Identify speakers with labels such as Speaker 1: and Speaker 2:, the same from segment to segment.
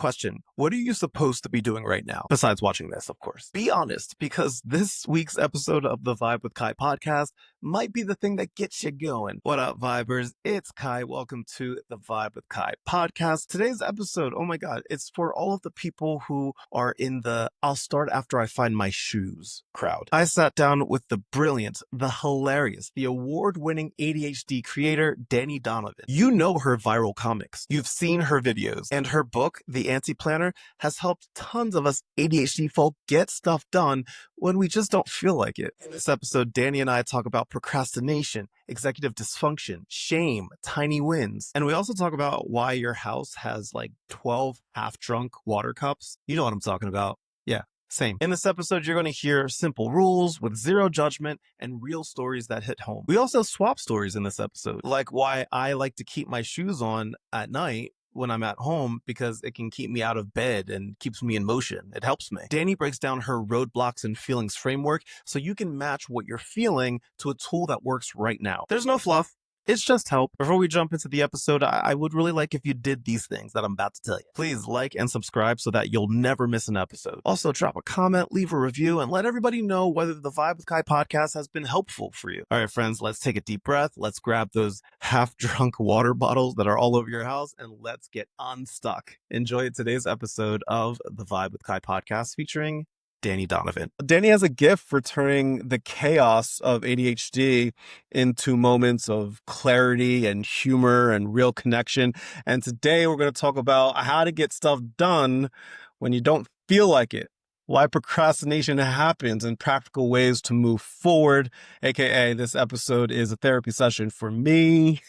Speaker 1: Question: what are you supposed to be doing right now? Besides watching this, of course. Be honest, because this week's episode of the Vibe with Ky podcast might be the thing that gets you going. What up, Vibers? It's Ky. Welcome to the Vibe with Ky podcast. Today's episode, oh my God, it's for all of the people who are in the I'll start after I find my shoes crowd. I sat down with the brilliant, the hilarious, the award-winning ADHD creator, Dani Donovan. You know her viral comics. You've seen her videos, and her book, The Anti-Planner, has helped tons of us ADHD folk get stuff done when we just don't feel like it. In this episode, Dani and I talk about procrastination, executive dysfunction, shame, tiny wins, and we also talk about why your house has like 12 half-drunk water cups. You know what I'm talking about. Yeah. Same. In this episode, you're going to hear simple rules with zero judgment and real stories that hit home. We also swap stories in this episode, like why I like to keep my shoes on at night when I'm at home because it can keep me out of bed and keeps me in motion. It helps me. Dani breaks down her roadblocks and feelings framework so you can match what you're feeling to a tool that works right now. There's no fluff. It's just help. Before we jump into the episode, I would really like if you did these things that I'm about to tell you. Please like and subscribe so that you'll never miss an episode. Also, drop a comment, leave a review, and let everybody know whether the Vibe with Ky podcast has been helpful for you. All right, friends, let's take a deep breath. Let's grab those half-drunk water bottles that are all over your house, and let's get unstuck. Enjoy today's episode of the Vibe with Ky podcast featuring Dani Donovan. Dani has a gift for turning the chaos of ADHD into moments of clarity and humor and real connection. And today we're going to talk about how to get stuff done when you don't feel like it, why procrastination happens, and practical ways to move forward. AKA, this episode is a therapy session for me.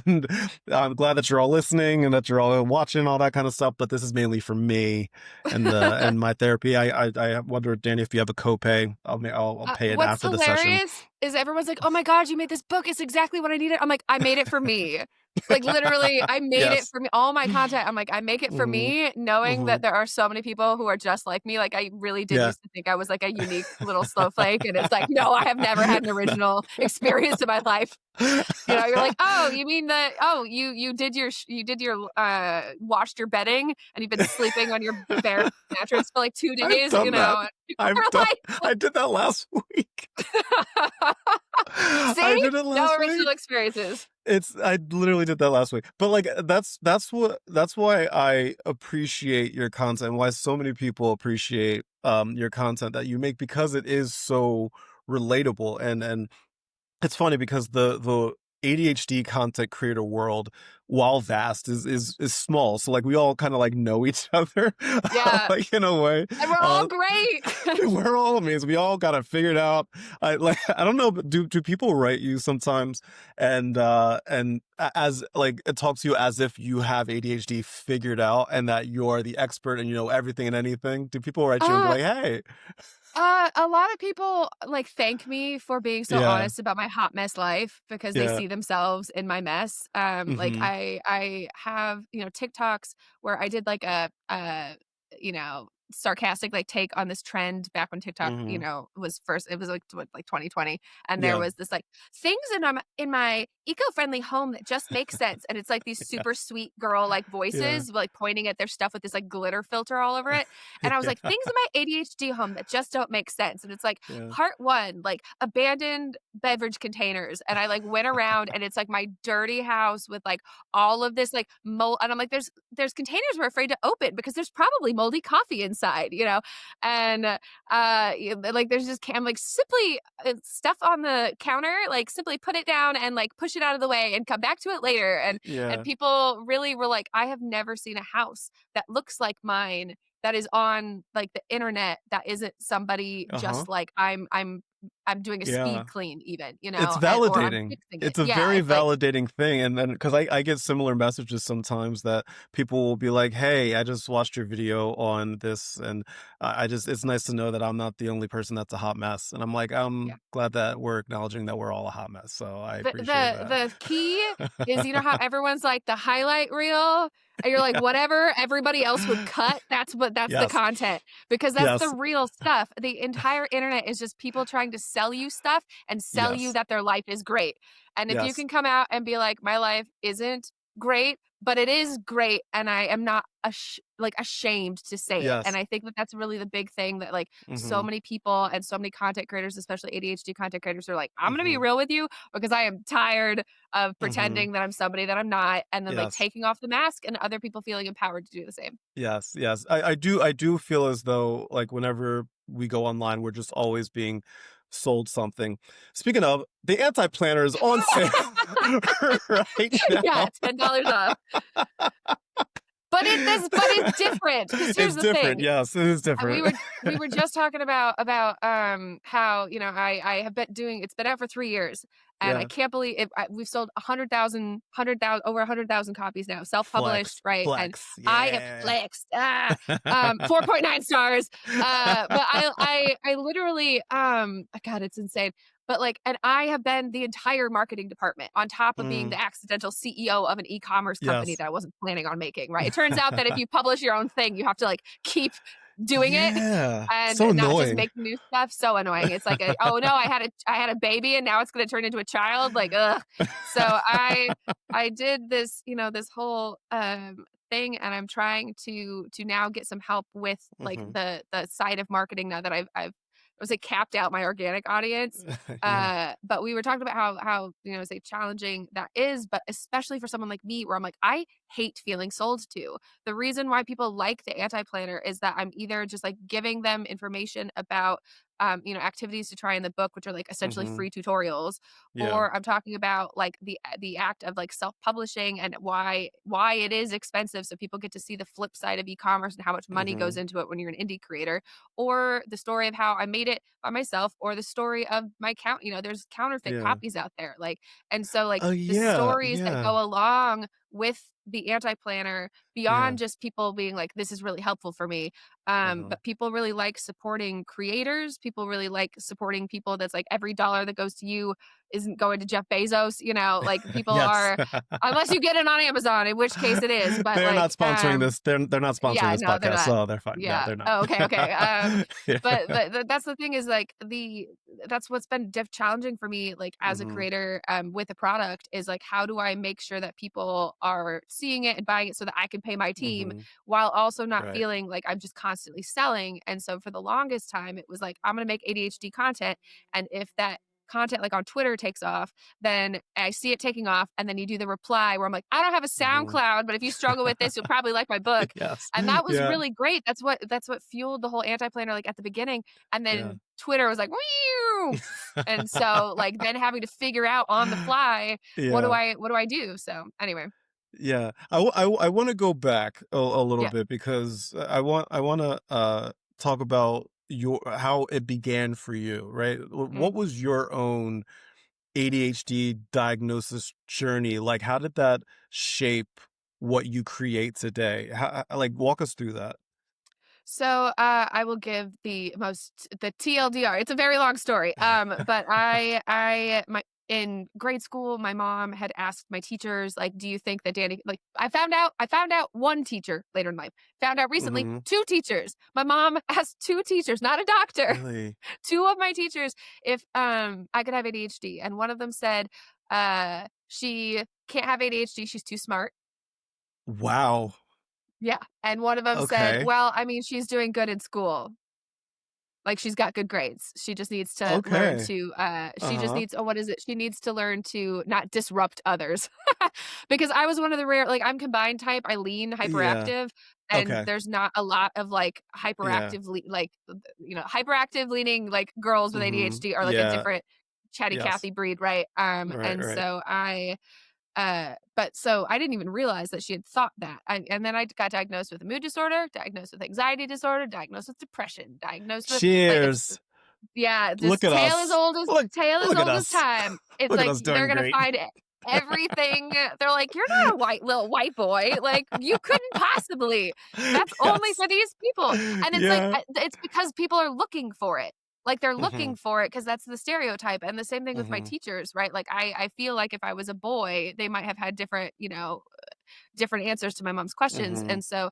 Speaker 1: And I'm glad that you're all listening and that you're all watching all that kind of stuff. But this is mainly for me and my therapy. I wonder, Dani, if you have a copay, I'll pay it
Speaker 2: What's
Speaker 1: after the session.
Speaker 2: hilarious is everyone's like, "Oh my God, you made this book. It's exactly what I needed." I'm like, I made it for me. Like literally, I made it
Speaker 1: Yes.
Speaker 2: for me. All my content, I'm like, I make it for
Speaker 1: Mhm.
Speaker 2: me, knowing
Speaker 1: Mhm.
Speaker 2: that there are so many people who are just like me. Like I really did
Speaker 1: Yeah.
Speaker 2: used to think I was like a unique little snowflake, and it's like, no, I have never had an original experience in my life. You know, you're like, oh, you mean that? Oh, you did your washed your bedding, and you've been sleeping on your bare mattress for like 2
Speaker 1: I've
Speaker 2: days. You
Speaker 1: done that.
Speaker 2: know, and people are
Speaker 1: I did that last week.
Speaker 2: See?
Speaker 1: I did it last
Speaker 2: No
Speaker 1: week.
Speaker 2: original experiences.
Speaker 1: I literally did that last week. But like that's why I appreciate your content, why so many people appreciate your content that you make, because it is so relatable. And it's funny because the ADHD content creator world, while vast, is small. So like we all kind of like know each other,
Speaker 2: Yeah.
Speaker 1: like in a way.
Speaker 2: And we're all great.
Speaker 1: We're all amazing. We all got it figured out. I don't know, but do people write you sometimes and as like it talks to you as if you have ADHD figured out and that you're the expert and you know everything and anything? Do people write you and be
Speaker 2: Uh,
Speaker 1: like, hey?
Speaker 2: a lot of people like thank me for being so
Speaker 1: Yeah,
Speaker 2: honest about my hot mess life because they
Speaker 1: yeah.
Speaker 2: see themselves in my mess. Like
Speaker 1: Mm-hmm.
Speaker 2: I have, TikToks where I did like sarcastic like take on this trend back when TikTok,
Speaker 1: Mm-hmm.
Speaker 2: was first. It was like 2020, and there
Speaker 1: Yeah.
Speaker 2: was this like things in my eco-friendly home that just make sense, and it's like these
Speaker 1: Yeah.
Speaker 2: super sweet girl like
Speaker 1: Yeah.
Speaker 2: voices like pointing at their stuff with this like glitter filter all over it. And I was like,
Speaker 1: Yeah.
Speaker 2: things in my ADHD home that just don't make sense. And it's like
Speaker 1: Yeah.
Speaker 2: part one, like abandoned beverage containers. And I like went around and it's like my dirty house with like all of this like mold. And I'm like, there's containers we're afraid to open because there's probably moldy coffee inside, And like there's just I'm like simply stuff on the counter, like simply put it down and like push it out of the way and come back to it later. And
Speaker 1: Yeah.
Speaker 2: people really were like, I have never seen a house that looks like mine that is on like the internet that isn't somebody
Speaker 1: Uh-huh.
Speaker 2: just like I'm doing a
Speaker 1: Yeah.
Speaker 2: speed clean even,
Speaker 1: It's
Speaker 2: or I'm
Speaker 1: validating.
Speaker 2: fixing it.
Speaker 1: It's a
Speaker 2: Yeah,
Speaker 1: very
Speaker 2: it's like,
Speaker 1: validating thing. And then, because I get similar messages sometimes that people will be like, hey, I just watched your video on this. And it's nice to know that I'm not the only person that's a hot mess. And I'm like,
Speaker 2: yeah.
Speaker 1: I'm glad that we're acknowledging that we're all a hot mess. So I
Speaker 2: The
Speaker 1: appreciate
Speaker 2: the
Speaker 1: that.
Speaker 2: the key is, how everyone's like the highlight reel, and you're like,
Speaker 1: Yeah.
Speaker 2: whatever everybody else would cut, that's the
Speaker 1: Yes.
Speaker 2: content, because that's the
Speaker 1: Yes.
Speaker 2: real stuff. The entire internet is just people trying to sell you stuff and sell you
Speaker 1: Yes.
Speaker 2: that their life is great. And if you
Speaker 1: Yes.
Speaker 2: can come out and be like, my life isn't great, but it is great, and I am not like, ashamed to say it, and
Speaker 1: Yes.
Speaker 2: I think that that's really the big thing that, like, so
Speaker 1: Mhm.
Speaker 2: many people and so many content creators, especially ADHD content creators, are like, "I'm gonna be
Speaker 1: Mhm.
Speaker 2: real with you because I am tired of
Speaker 1: Mhm.
Speaker 2: pretending that I'm somebody that I'm not," and then, like,
Speaker 1: Yes.
Speaker 2: taking off the mask and other people feeling empowered to do the same.
Speaker 1: Yes, yes. I do feel as though, like, whenever we go online, we're just always being sold something. Speaking of, the anti-planner is on sale right
Speaker 2: Yeah,
Speaker 1: now.
Speaker 2: $10 off. But it's different because here's
Speaker 1: It's
Speaker 2: the
Speaker 1: different,
Speaker 2: thing.
Speaker 1: yes, it is
Speaker 2: And
Speaker 1: different.
Speaker 2: we were just talking about how, you know, I have been doing it's been out for 3 years, and I
Speaker 1: Yeah.
Speaker 2: can't believe it we've sold 100,000 over 100,000 copies now, self-published,
Speaker 1: Flex,
Speaker 2: right? And
Speaker 1: flex,
Speaker 2: I have
Speaker 1: yeah.
Speaker 2: flexed, 4.9 stars, but I literally, God, it's insane. But, like and I have been the entire marketing department on top of being
Speaker 1: Mm,
Speaker 2: the accidental CEO of an e-commerce company
Speaker 1: yes.
Speaker 2: that I wasn't planning on making, right? It turns out that if you publish your own thing, you have to, like, keep doing it
Speaker 1: Yeah,
Speaker 2: and
Speaker 1: so
Speaker 2: not just
Speaker 1: annoying.
Speaker 2: making new stuff. So annoying. It's like, "Oh, no, I had a baby and now it's gonna turn into a child." Like, ugh. So I did this, you know, this whole, thing, and I'm trying to now get some help with, like,
Speaker 1: Mhm.
Speaker 2: the side of marketing now that I've I was, like, capped out my organic audience.
Speaker 1: Yeah.
Speaker 2: But we were talking about how, you know, say challenging that is, but especially for someone like me where I'm like, I hate feeling sold to. The reason why people like the anti-planner is that I'm either just like giving them information about you know, activities to try in the book, which are like essentially
Speaker 1: Mhm.
Speaker 2: free tutorials,
Speaker 1: Yeah.
Speaker 2: or I'm talking about like the act of like self-publishing and why it is expensive, so people get to see the flip side of e-commerce and how much money goes
Speaker 1: Mhm.
Speaker 2: into it when you're an indie creator, or the story of how I made it by myself, or the story of my count. You know, there's counterfeit
Speaker 1: Yeah.
Speaker 2: copies out there, like, and so like
Speaker 1: Oh,
Speaker 2: the
Speaker 1: yeah,
Speaker 2: stories that
Speaker 1: yeah,
Speaker 2: go along with the anti-planner
Speaker 1: yeah.
Speaker 2: beyond just people being like, this is really helpful for me.
Speaker 1: Uh-huh.
Speaker 2: But people really like supporting creators. People really like supporting people that's like every dollar that goes to you isn't going to Jeff Bezos, you know, like people
Speaker 1: Yes.
Speaker 2: are unless you get it on Amazon, in which case it is. But
Speaker 1: They're not
Speaker 2: like,
Speaker 1: sponsoring this. They're not sponsoring
Speaker 2: yeah,
Speaker 1: this
Speaker 2: no, they're
Speaker 1: podcast,
Speaker 2: not.
Speaker 1: so they're fine. No,
Speaker 2: Yeah.
Speaker 1: they're not.
Speaker 2: Oh, okay, okay.
Speaker 1: Yeah.
Speaker 2: But that's the thing is like that's what's been challenging for me, like as a
Speaker 1: Mhm.
Speaker 2: creator, with a product is like, how do I make sure that people are seeing it and buying it so that I can pay my team
Speaker 1: Mhm.
Speaker 2: while also not
Speaker 1: Right.
Speaker 2: feeling like I'm just constantly selling? And so for the longest time, it was like, I'm going to make ADHD content. And if that content like on Twitter takes off, then I see it taking off. And then you do the reply where I'm like, I don't have a
Speaker 1: Mhm.
Speaker 2: SoundCloud, but if you struggle with this, you'll probably like my book.
Speaker 1: Yes.
Speaker 2: And that was
Speaker 1: Yeah.
Speaker 2: really great. That's what fueled the whole anti-planner, like, at the beginning, and
Speaker 1: Yeah.
Speaker 2: then Twitter was like, "Meow." And so, like, then having to figure out on the fly,
Speaker 1: Yeah.
Speaker 2: what do I do? So, anyway,
Speaker 1: Yeah. I wanna go back a little
Speaker 2: yeah,
Speaker 1: bit because I wanna, talk about your how it began for you, right?
Speaker 2: mm.
Speaker 1: What was your own ADHD diagnosis journey? Like, how did that shape what you create today? Like, walk us through that.
Speaker 2: So, I will give the TLDR. It's a very long story. But I my in grade school, my mom had asked my teachers, like, "Do you think that Danny?" Like, I found out one teacher later in life. Found out recently
Speaker 1: Mhm.
Speaker 2: two teachers. My mom asked two teachers, not a doctor,
Speaker 1: Really?
Speaker 2: two of my teachers, if I could have ADHD, and one of them said, she can't have ADHD. She's too smart.
Speaker 1: Wow.
Speaker 2: Yeah, and one of them said,
Speaker 1: Okay.
Speaker 2: "Well, I mean, she's doing good in school. Like, she's got good grades. She just needs to learn
Speaker 1: Okay.
Speaker 2: to, she just
Speaker 1: Uh-huh.
Speaker 2: needs oh, what is it? She needs to learn to not disrupt others." Because I was one of the rare like, I'm combined type, I lean
Speaker 1: Yeah.
Speaker 2: hyperactive, and
Speaker 1: Okay.
Speaker 2: there's not a lot of, like,
Speaker 1: Yeah.
Speaker 2: you know, hyperactive leaning, like, girls with
Speaker 1: Mhm.
Speaker 2: ADHD are, like, a
Speaker 1: Yeah.
Speaker 2: different chatty
Speaker 1: Yes.
Speaker 2: Cathy breed, right?
Speaker 1: Right,
Speaker 2: And
Speaker 1: right.
Speaker 2: so but so I didn't even realize that she had thought that. And then I got diagnosed with a mood disorder, diagnosed with anxiety disorder, diagnosed with depression, diagnosed with like it's
Speaker 1: Cheers.
Speaker 2: yeah,
Speaker 1: Look
Speaker 2: just
Speaker 1: at us.
Speaker 2: tale as
Speaker 1: Look at
Speaker 2: old as
Speaker 1: us.
Speaker 2: time. It's
Speaker 1: Look at
Speaker 2: like
Speaker 1: us
Speaker 2: they're
Speaker 1: doing
Speaker 2: gonna
Speaker 1: great.
Speaker 2: find everything. They're like, "You're not a white little white boy. Like you couldn't possibly. That's only
Speaker 1: Yes.
Speaker 2: for these people." And it's like
Speaker 1: Yeah.
Speaker 2: it's because people are looking for it. Like they're looking
Speaker 1: Mhm.
Speaker 2: for it because that's the stereotype. And the same thing with my
Speaker 1: Mhm.
Speaker 2: teachers, right? Like I feel like if I was a boy, they might have had different, you know, different answers to my mom's questions.
Speaker 1: Mhm.
Speaker 2: And so,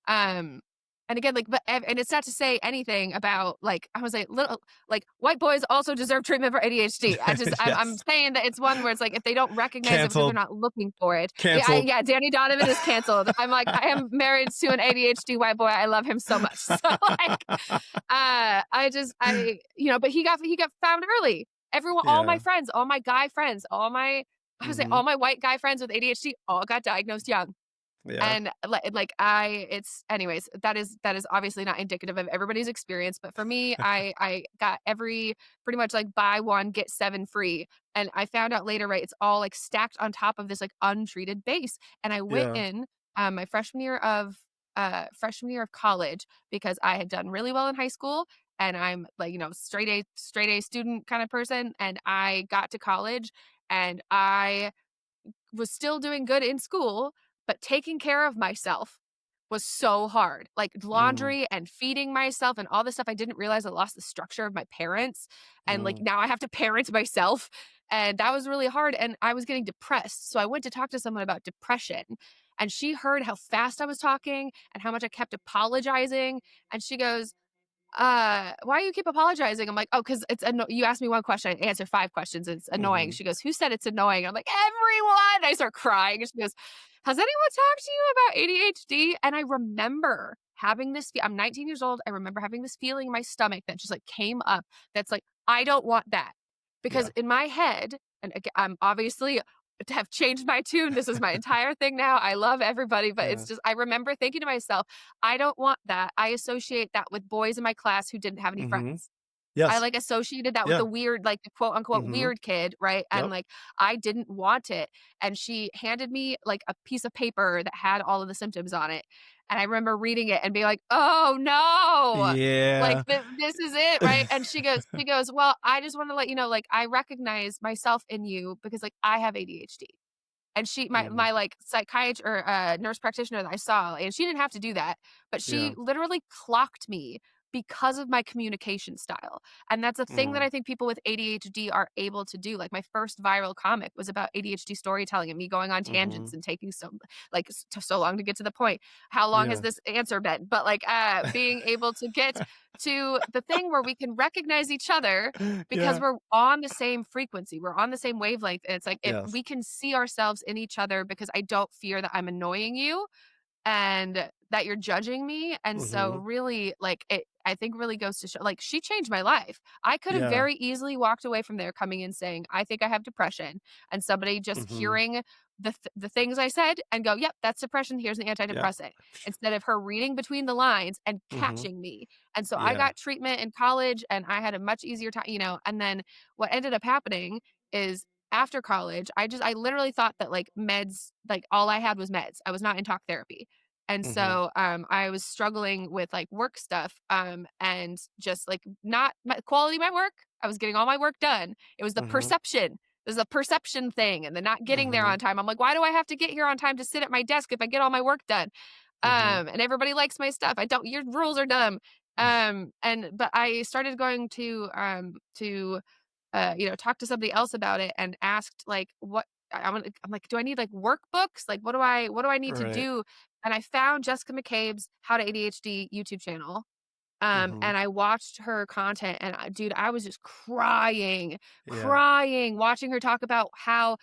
Speaker 2: um, And again, like, but and it's not to say anything about like I was like little like white boys also deserve treatment for ADHD. I'm
Speaker 1: Yes.
Speaker 2: saying that it's one where it's like if they don't recognize it because they're
Speaker 1: Canceled.
Speaker 2: not looking for it. Yeah,
Speaker 1: Canceled.
Speaker 2: yeah, Dani Donovan is canceled. I'm like I am married to an ADHD white boy. I love him so much. So like but he got found early. Everyone, all my
Speaker 1: Yeah.
Speaker 2: friends, all my guy friends, I was like
Speaker 1: Mhm.
Speaker 2: all my white guy friends with ADHD all got diagnosed young.
Speaker 1: Yeah.
Speaker 2: And like I it's anyways, that is obviously not indicative of everybody's experience, but for me, I got every pretty much like buy one, get seven free. And I found out later, right, it's all like stacked on top of this like untreated base. And I went
Speaker 1: Yeah.
Speaker 2: in my freshman year of college because I had done really well in high school and I'm like, straight A student kind of person. And I got to college and I was still doing good in school, but taking care of myself was so hard. Like
Speaker 1: Mm,
Speaker 2: laundry and feeding myself and all this stuff. I didn't realize I lost the structure of my parents. And like
Speaker 1: mm,
Speaker 2: now I have to parent myself. And that was really hard. And I was getting depressed. So I went to talk to someone about depression. And she heard how fast I was talking and how much I kept apologizing. And she goes, why you keep apologizing? I'm like, oh, because you asked me one question, I answer five questions. It's annoying.
Speaker 1: mhm.
Speaker 2: She goes, who said it's annoying? I'm like, everyone. I start crying. And she goes, has anyone talked to you about ADHD? And I remember having I'm 19 years old. I remember having this feeling in my stomach that just like came up. That's like, I don't want that because
Speaker 1: Yeah.
Speaker 2: in my head, and again, I'm obviously to have changed my tune. This is my entire thing now. I love everybody, but it's
Speaker 1: Yeah.
Speaker 2: just I remember thinking to myself, I don't want that. I associate that with boys in my class who didn't have any
Speaker 1: Mhm.
Speaker 2: friends. I,
Speaker 1: Yes.
Speaker 2: like, associated that with
Speaker 1: Yeah.
Speaker 2: the weird, like, the quote unquote
Speaker 1: Mhm.
Speaker 2: "weird kid," right? And,
Speaker 1: Yep.
Speaker 2: like, I didn't want it, and she handed me, like, a piece of paper that had all of the symptoms on it, and I remember reading it and being like, "Oh, no! Like,
Speaker 1: Yeah.
Speaker 2: this is it," right? And she goes, "Well, I just wanna let you know, like, I recognize myself in you because, like, I have ADHD." And she
Speaker 1: Mhm.
Speaker 2: my, like, psychiatrist or, nurse practitioner that I saw, and she didn't have to do that, but she
Speaker 1: Yeah.
Speaker 2: literally clocked me because of my communication style, and that's a thing that
Speaker 1: Mm.
Speaker 2: I think people with ADHD are able to do, like, my first viral comic was about ADHD storytelling and me going on tangents
Speaker 1: Mhm.
Speaker 2: and taking so long to get to the point. How long has
Speaker 1: Yeah.
Speaker 2: this answer been? But, like, being able to get to the thing where we can recognize each other because
Speaker 1: Yeah.
Speaker 2: we're on the same frequency, we're on the same wavelength, and it's like
Speaker 1: Yes.
Speaker 2: we can see ourselves in each other because I don't fear that I'm annoying you and that you're judging me. And so
Speaker 1: Mhm.
Speaker 2: really like it I think really goes to show like she changed my life. I could have
Speaker 1: Yeah.
Speaker 2: very easily walked away from there coming in saying, I think I have depression. And somebody just
Speaker 1: Mhm.
Speaker 2: hearing the things I said and go, yep, that's depression. Here's an
Speaker 1: Yeah.
Speaker 2: antidepressant. Instead of her reading between the lines and
Speaker 1: Mhm.
Speaker 2: catching me. And so I
Speaker 1: Yeah.
Speaker 2: got treatment in college and I had a much easier time, and then what ended up happening is after college, I literally thought that like meds, like all I had was meds. I was not in talk therapy. And
Speaker 1: Mhm.
Speaker 2: so, I was struggling with, like, work stuff, and just, like, not my quality of my work. I was getting all my work done. It was the
Speaker 1: Mhm.
Speaker 2: perception. There's a perception thing and the not getting there
Speaker 1: Mhm.
Speaker 2: on time. I'm like, "Why do I have to get here on time to sit at my desk if I get all my work done?"
Speaker 1: Mhm.
Speaker 2: And everybody likes my stuff. I don't Your rules are dumb. But I started going to talk to somebody else about it and asked like what I'm like, do I need like workbooks? Like what do I need to
Speaker 1: Right.
Speaker 2: do? And I found Jessica McCabe's How to ADHD YouTube channel.
Speaker 1: Mhm.
Speaker 2: And I watched her content and dude, I was just crying,
Speaker 1: Yeah.
Speaker 2: crying, watching her talk about how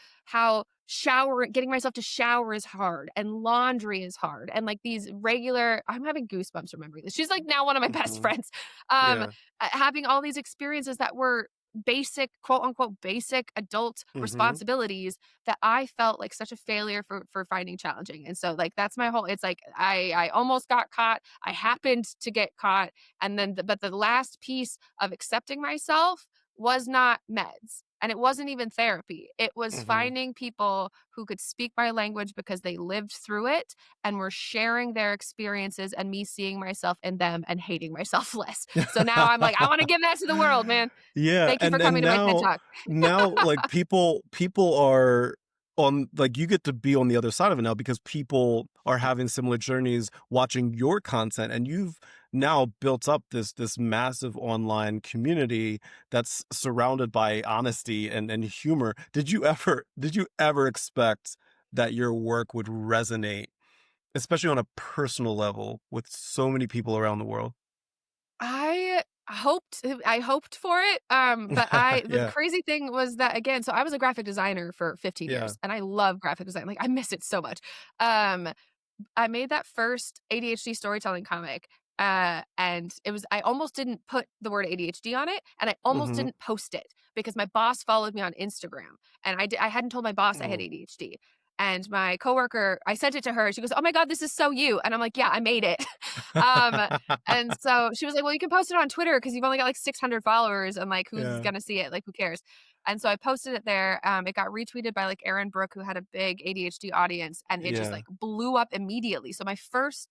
Speaker 2: getting myself to shower is hard and laundry is hard. And like these regular, I'm having goosebumps remembering this. She's like now one of my best
Speaker 1: Mhm.
Speaker 2: friends. Um,
Speaker 1: Yeah.
Speaker 2: Having all these experiences that were basic, quote unquote, basic adult
Speaker 1: Mhm.
Speaker 2: responsibilities that I felt like such a failure for finding challenging. And so like that's my whole it's like I almost got caught. I happened to get caught and then but the last piece of accepting myself was not meds. And it wasn't even therapy. It was
Speaker 1: Mhm.
Speaker 2: finding people who could speak my language because they lived through it and were sharing their experiences and me seeing myself in them and hating myself less. So now I'm like, I want to give that to the world, man.
Speaker 1: Yeah,
Speaker 2: Thank you for
Speaker 1: and
Speaker 2: coming to my TED
Speaker 1: now
Speaker 2: Talk.
Speaker 1: like people are on like you get to be on the other side of it now because people are having similar journeys watching your content and you've now built up this massive online community that's surrounded by honesty and humor. Did you ever expect that your work would resonate especially on a personal level with so many people around the world.
Speaker 2: I hoped for it, but the
Speaker 1: Yeah,
Speaker 2: crazy thing was that again, so I was a graphic designer for 15
Speaker 1: yeah.
Speaker 2: years, and I love graphic design, like, I miss it so much. Um, I made that first ADHD storytelling comic, and I almost didn't put the word ADHD on it, and I almost
Speaker 1: Mhm.
Speaker 2: didn't post it because my boss followed me on Instagram, and I hadn't told my boss I had
Speaker 1: Mm.
Speaker 2: ADHD. And my coworker, I sent it to her. She goes, "Oh my god, this is so you." And I'm like, "Yeah, I made it." um, and so she was like, "Well, you can post it on Twitter because you've only got like 600 followers, and like, who's
Speaker 1: Yeah,
Speaker 2: gonna see it? Like, who cares?" And so I posted it there. It got retweeted by like Aaron Brook, who had a big ADHD audience, and it just
Speaker 1: yeah.
Speaker 2: like blew up immediately. So my first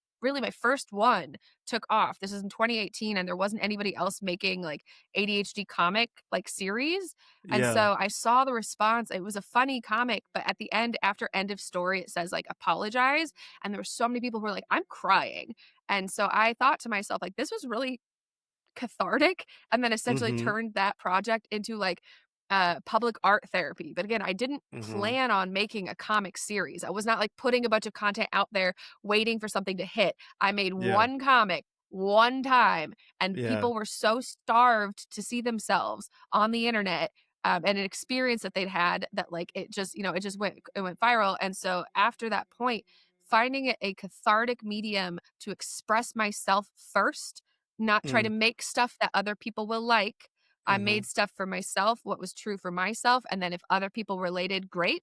Speaker 2: one took off. This is in 2018, and there wasn't anybody else making like ADHD comic like series. And
Speaker 1: Yeah.
Speaker 2: so I saw the response. It was a funny comic, but at the end, after end of story, it says like apologize. And there were so many people who were like, I'm crying. And so I thought to myself, like, this was really cathartic, and then essentially
Speaker 1: Mhm,
Speaker 2: turned that project into like public art therapy. But again, I didn't
Speaker 1: mhm.
Speaker 2: plan on making a comic series. I was not like putting a bunch of content out there waiting for something to hit. I made
Speaker 1: Yeah,
Speaker 2: one comic one time, and
Speaker 1: yeah.
Speaker 2: people were so starved to see themselves on the internet, and an experience that they'd had, that like it just, it went viral. And so after that point, finding it a cathartic medium to express myself first, not try to
Speaker 1: Mm,
Speaker 2: make stuff that other people will like. I
Speaker 1: mhm.
Speaker 2: made stuff for myself, what was true for myself, and then if other people related, great.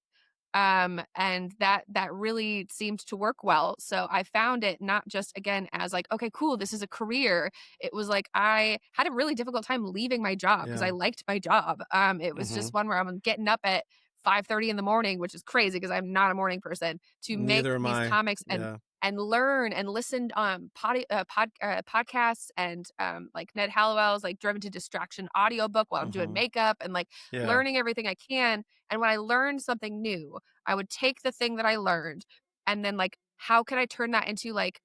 Speaker 2: And that really seemed to work well. So I found it not just again as like, okay, cool, this is a career. It was like I had a really difficult time leaving my job because I
Speaker 1: Yeah.
Speaker 2: liked my job. It was
Speaker 1: Mhm.
Speaker 2: just one where I'm getting up at 5:30 in the morning, which is crazy because I'm not a morning person, to make
Speaker 1: Neither am
Speaker 2: these
Speaker 1: I.
Speaker 2: comics
Speaker 1: Yeah.
Speaker 2: and learn and listen podcasts, and like Ned Hallowell's like Driven to Distraction audiobook while I'm doing
Speaker 1: Mhm.
Speaker 2: makeup, and like
Speaker 1: Yeah.
Speaker 2: learning everything I can. And when I learned something new, I would take the thing that I learned, and then like, how can I turn that into like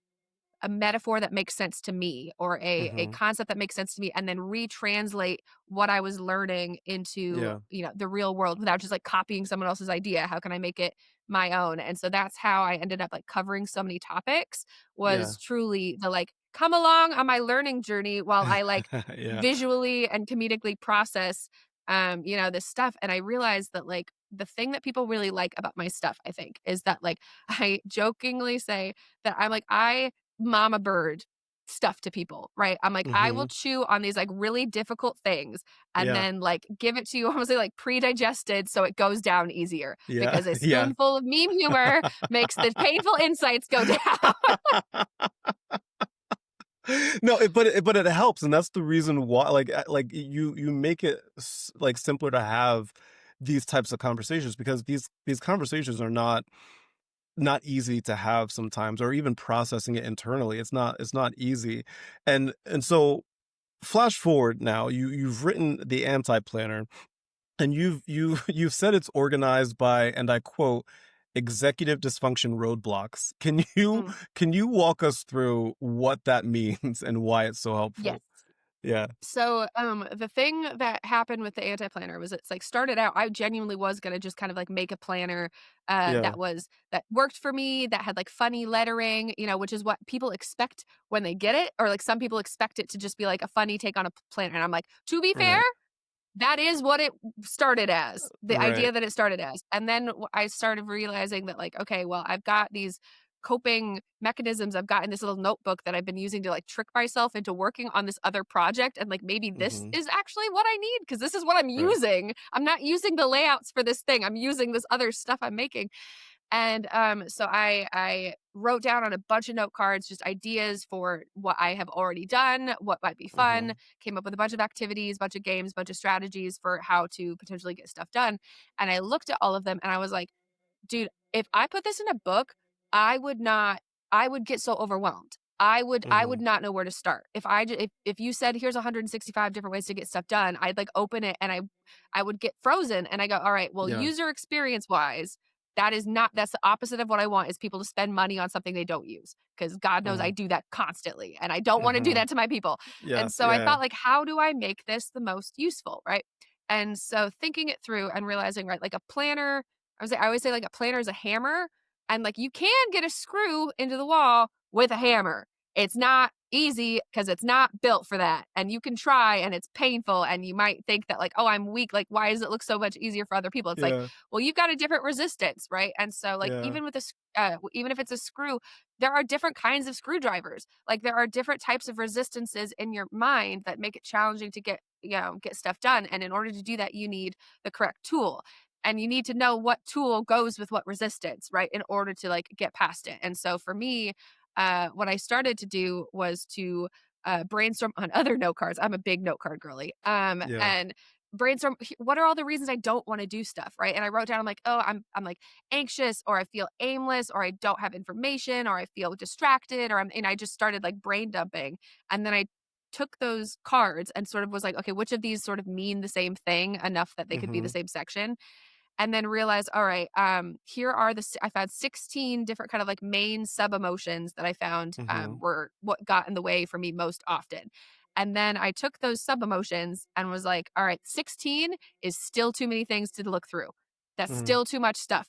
Speaker 2: a metaphor that makes sense to me, or a
Speaker 1: Mhm.
Speaker 2: concept that makes sense to me, and then retranslate what I was learning into,
Speaker 1: Yeah.
Speaker 2: the real world without just like copying someone else's idea. How can I make it my own? And so that's how I ended up like covering so many topics,
Speaker 1: Yeah.
Speaker 2: was truly the like, come along on my learning journey while I like
Speaker 1: Yeah.
Speaker 2: visually and comedically process this stuff. And I realized that like the thing that people really like about my stuff, I think, is that like I jokingly say that I'm like, I mama bird stuff to people, right? I'm like, I will
Speaker 1: Mhm.
Speaker 2: chew on these like really difficult things and
Speaker 1: Yeah.
Speaker 2: then like give it to you almost like pre-digested so it goes down easier,
Speaker 1: Yeah.
Speaker 2: because a
Speaker 1: Yeah.
Speaker 2: spoonful of meme humor makes the painful insights go down.
Speaker 1: No, but it helps, and that's the reason why, like, you make it like, simpler to have these types of conversations because these conversations are not easy to have sometimes, or even processing it internally. It's not easy. And so flash forward now, you've written the anti-planner, and you've said it's organized by, and I quote, executive dysfunction roadblocks. Can you
Speaker 2: Mm,
Speaker 1: can you walk us through what that means and why it's so
Speaker 2: yes.
Speaker 1: helpful? Yeah.
Speaker 2: So, the thing that happened with the anti-planner was it's like started out, I genuinely was gonna just kind of like make a planner
Speaker 1: Yeah.
Speaker 2: that worked for me, that had like funny lettering, which is what people expect when they get it, or like some people expect it to just be like a funny take on a planner. And I'm like, to be fair,
Speaker 1: Right.
Speaker 2: that is what it started as, the idea
Speaker 1: Right.
Speaker 2: that it started as. And then I started realizing that, like, okay, well, I've got these coping mechanisms. I've got in this little notebook that I've been using to like trick myself into working on this other project. And like, maybe this
Speaker 1: Mhm.
Speaker 2: is actually what I need because this is what I'm
Speaker 1: Right.
Speaker 2: using. I'm not using the layouts for this thing, I'm using this other stuff I'm making. And so I wrote down on a bunch of note cards just ideas for what I have already done, what might be fun,
Speaker 1: Mhm.
Speaker 2: came up with a bunch of activities, bunch of games, bunch of strategies for how to potentially get stuff done. And I looked at all of them and I was like, dude, if I put this in a book, I would not I would get so overwhelmed. I would
Speaker 1: Mhm.
Speaker 2: not know where to start. If you said here's 165 different ways to get stuff done, I'd like open it and I would get frozen and I go, "All right, well,
Speaker 1: Yeah.
Speaker 2: user experience wise, that's the opposite of what I want, is people to spend money on something they don't use, because God knows I
Speaker 1: Mhm.
Speaker 2: do that constantly and I don't want to do
Speaker 1: Mhm.
Speaker 2: that to my people."
Speaker 1: Yeah.
Speaker 2: And so I
Speaker 1: Yeah.
Speaker 2: thought like, how do I make this the most useful, right? And so thinking it through and realizing, right, like a planner, I always say like a planner is a hammer. And, like, you can get a screw into the wall with a hammer. It's not easy because it's not built for that, and you can try, and it's painful, and you might think that, like, "Oh, I'm weak, like, why does it look so much easier for other people?" It's like,
Speaker 1: Yeah.
Speaker 2: well, you've got a different resistance, right? And so, like,
Speaker 1: Yeah.
Speaker 2: even if it's a screw, there are different kinds of screwdrivers. Like, there are different types of resistances in your mind that make it challenging to get stuff done, and in order to do that, you need the correct tool. And you need to know what tool goes with what resistance, right, in order to, like, get past it. And so for me, what I started to do was to, brainstorm on other note cards. I'm a big note card girly,
Speaker 1: Yeah.
Speaker 2: and brainstorm, what are all the reasons I don't wanna do stuff, right? And I wrote down, I'm like, "Oh, I'm, like, anxious, or I feel aimless, or I don't have information, or I feel distracted," and I just started, like, brain dumping, and then I took those cards and sort of was like, "Okay, which of these sort of mean the same thing enough that they could be the
Speaker 1: Mhm.
Speaker 2: same section?" And then realized, all right, here are I found 16 different kind of like main sub emotions that I found
Speaker 1: Mhm.
Speaker 2: were what got in the way for me most often. And then I took those sub emotions and was like, all right, 16 is still too many things to look through. That's
Speaker 1: Mhm.
Speaker 2: still too much stuff.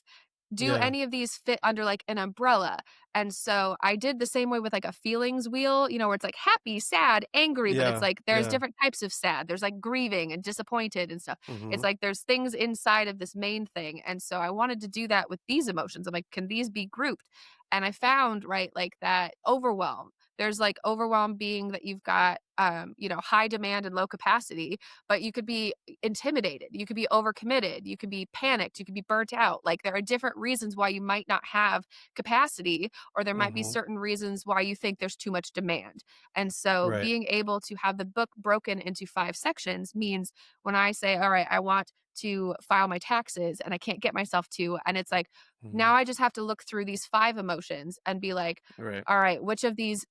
Speaker 2: Do
Speaker 1: Yeah.
Speaker 2: any of these fit under like an umbrella? And so I did the same way with like a feelings wheel, where it's like happy, sad, angry, but it's
Speaker 1: Yeah.
Speaker 2: like there's
Speaker 1: Yeah.
Speaker 2: different types of sad. There's like grieving and disappointed and stuff. It's
Speaker 1: Mhm.
Speaker 2: like there's things inside of this main thing. And so I wanted to do that with these emotions. I'm like, can these be grouped? And I found, right, like that overwhelm. There's like overwhelm being that you've got high demand and low capacity, but you could be intimidated, you could be overcommitted, you could be panicked, you could be burnt out. Like there are different reasons why you might not have capacity, or there might be
Speaker 1: Mhm.
Speaker 2: certain reasons why you think there's too much demand. And so
Speaker 1: Right.
Speaker 2: being able to have the book broken into 5 sections means when I say, all right, I want to file my taxes and I can't get myself to, and it's like, now
Speaker 1: Mhm.
Speaker 2: I just have to look through these 5 emotions and be like,
Speaker 1: Right.
Speaker 2: all right, which of these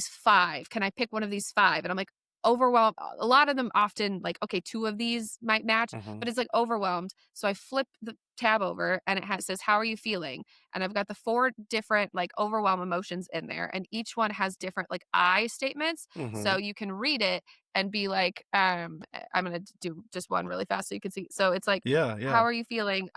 Speaker 2: five can I pick one of these five? And I'm like, overwhelmed. A lot of them often like, okay, two of these might match,
Speaker 1: Mhm.
Speaker 2: but it's like overwhelmed. So I flip the tab over and says, how are you feeling? And I've got the 4 different like overwhelm emotions in there. And each one has different like I statements. So
Speaker 1: Mhm.
Speaker 2: you can read it and be like, I'm going to do just one really fast so you can see. So it's like,
Speaker 1: Yeah.
Speaker 2: how
Speaker 1: Yeah.
Speaker 2: are you feeling?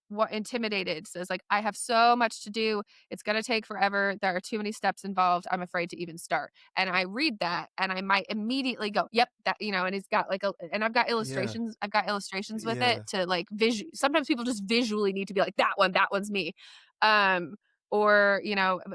Speaker 2: What intimidated says like, I have so much to do. It's going to take forever. There are too many steps involved. I'm afraid to even start. And I read that and I might immediately go, yep, and it's got like and
Speaker 1: Yeah.
Speaker 2: I've got illustrations with it
Speaker 1: Yeah.
Speaker 2: to like sometimes people just visually need to be like, that one's me. Um, or,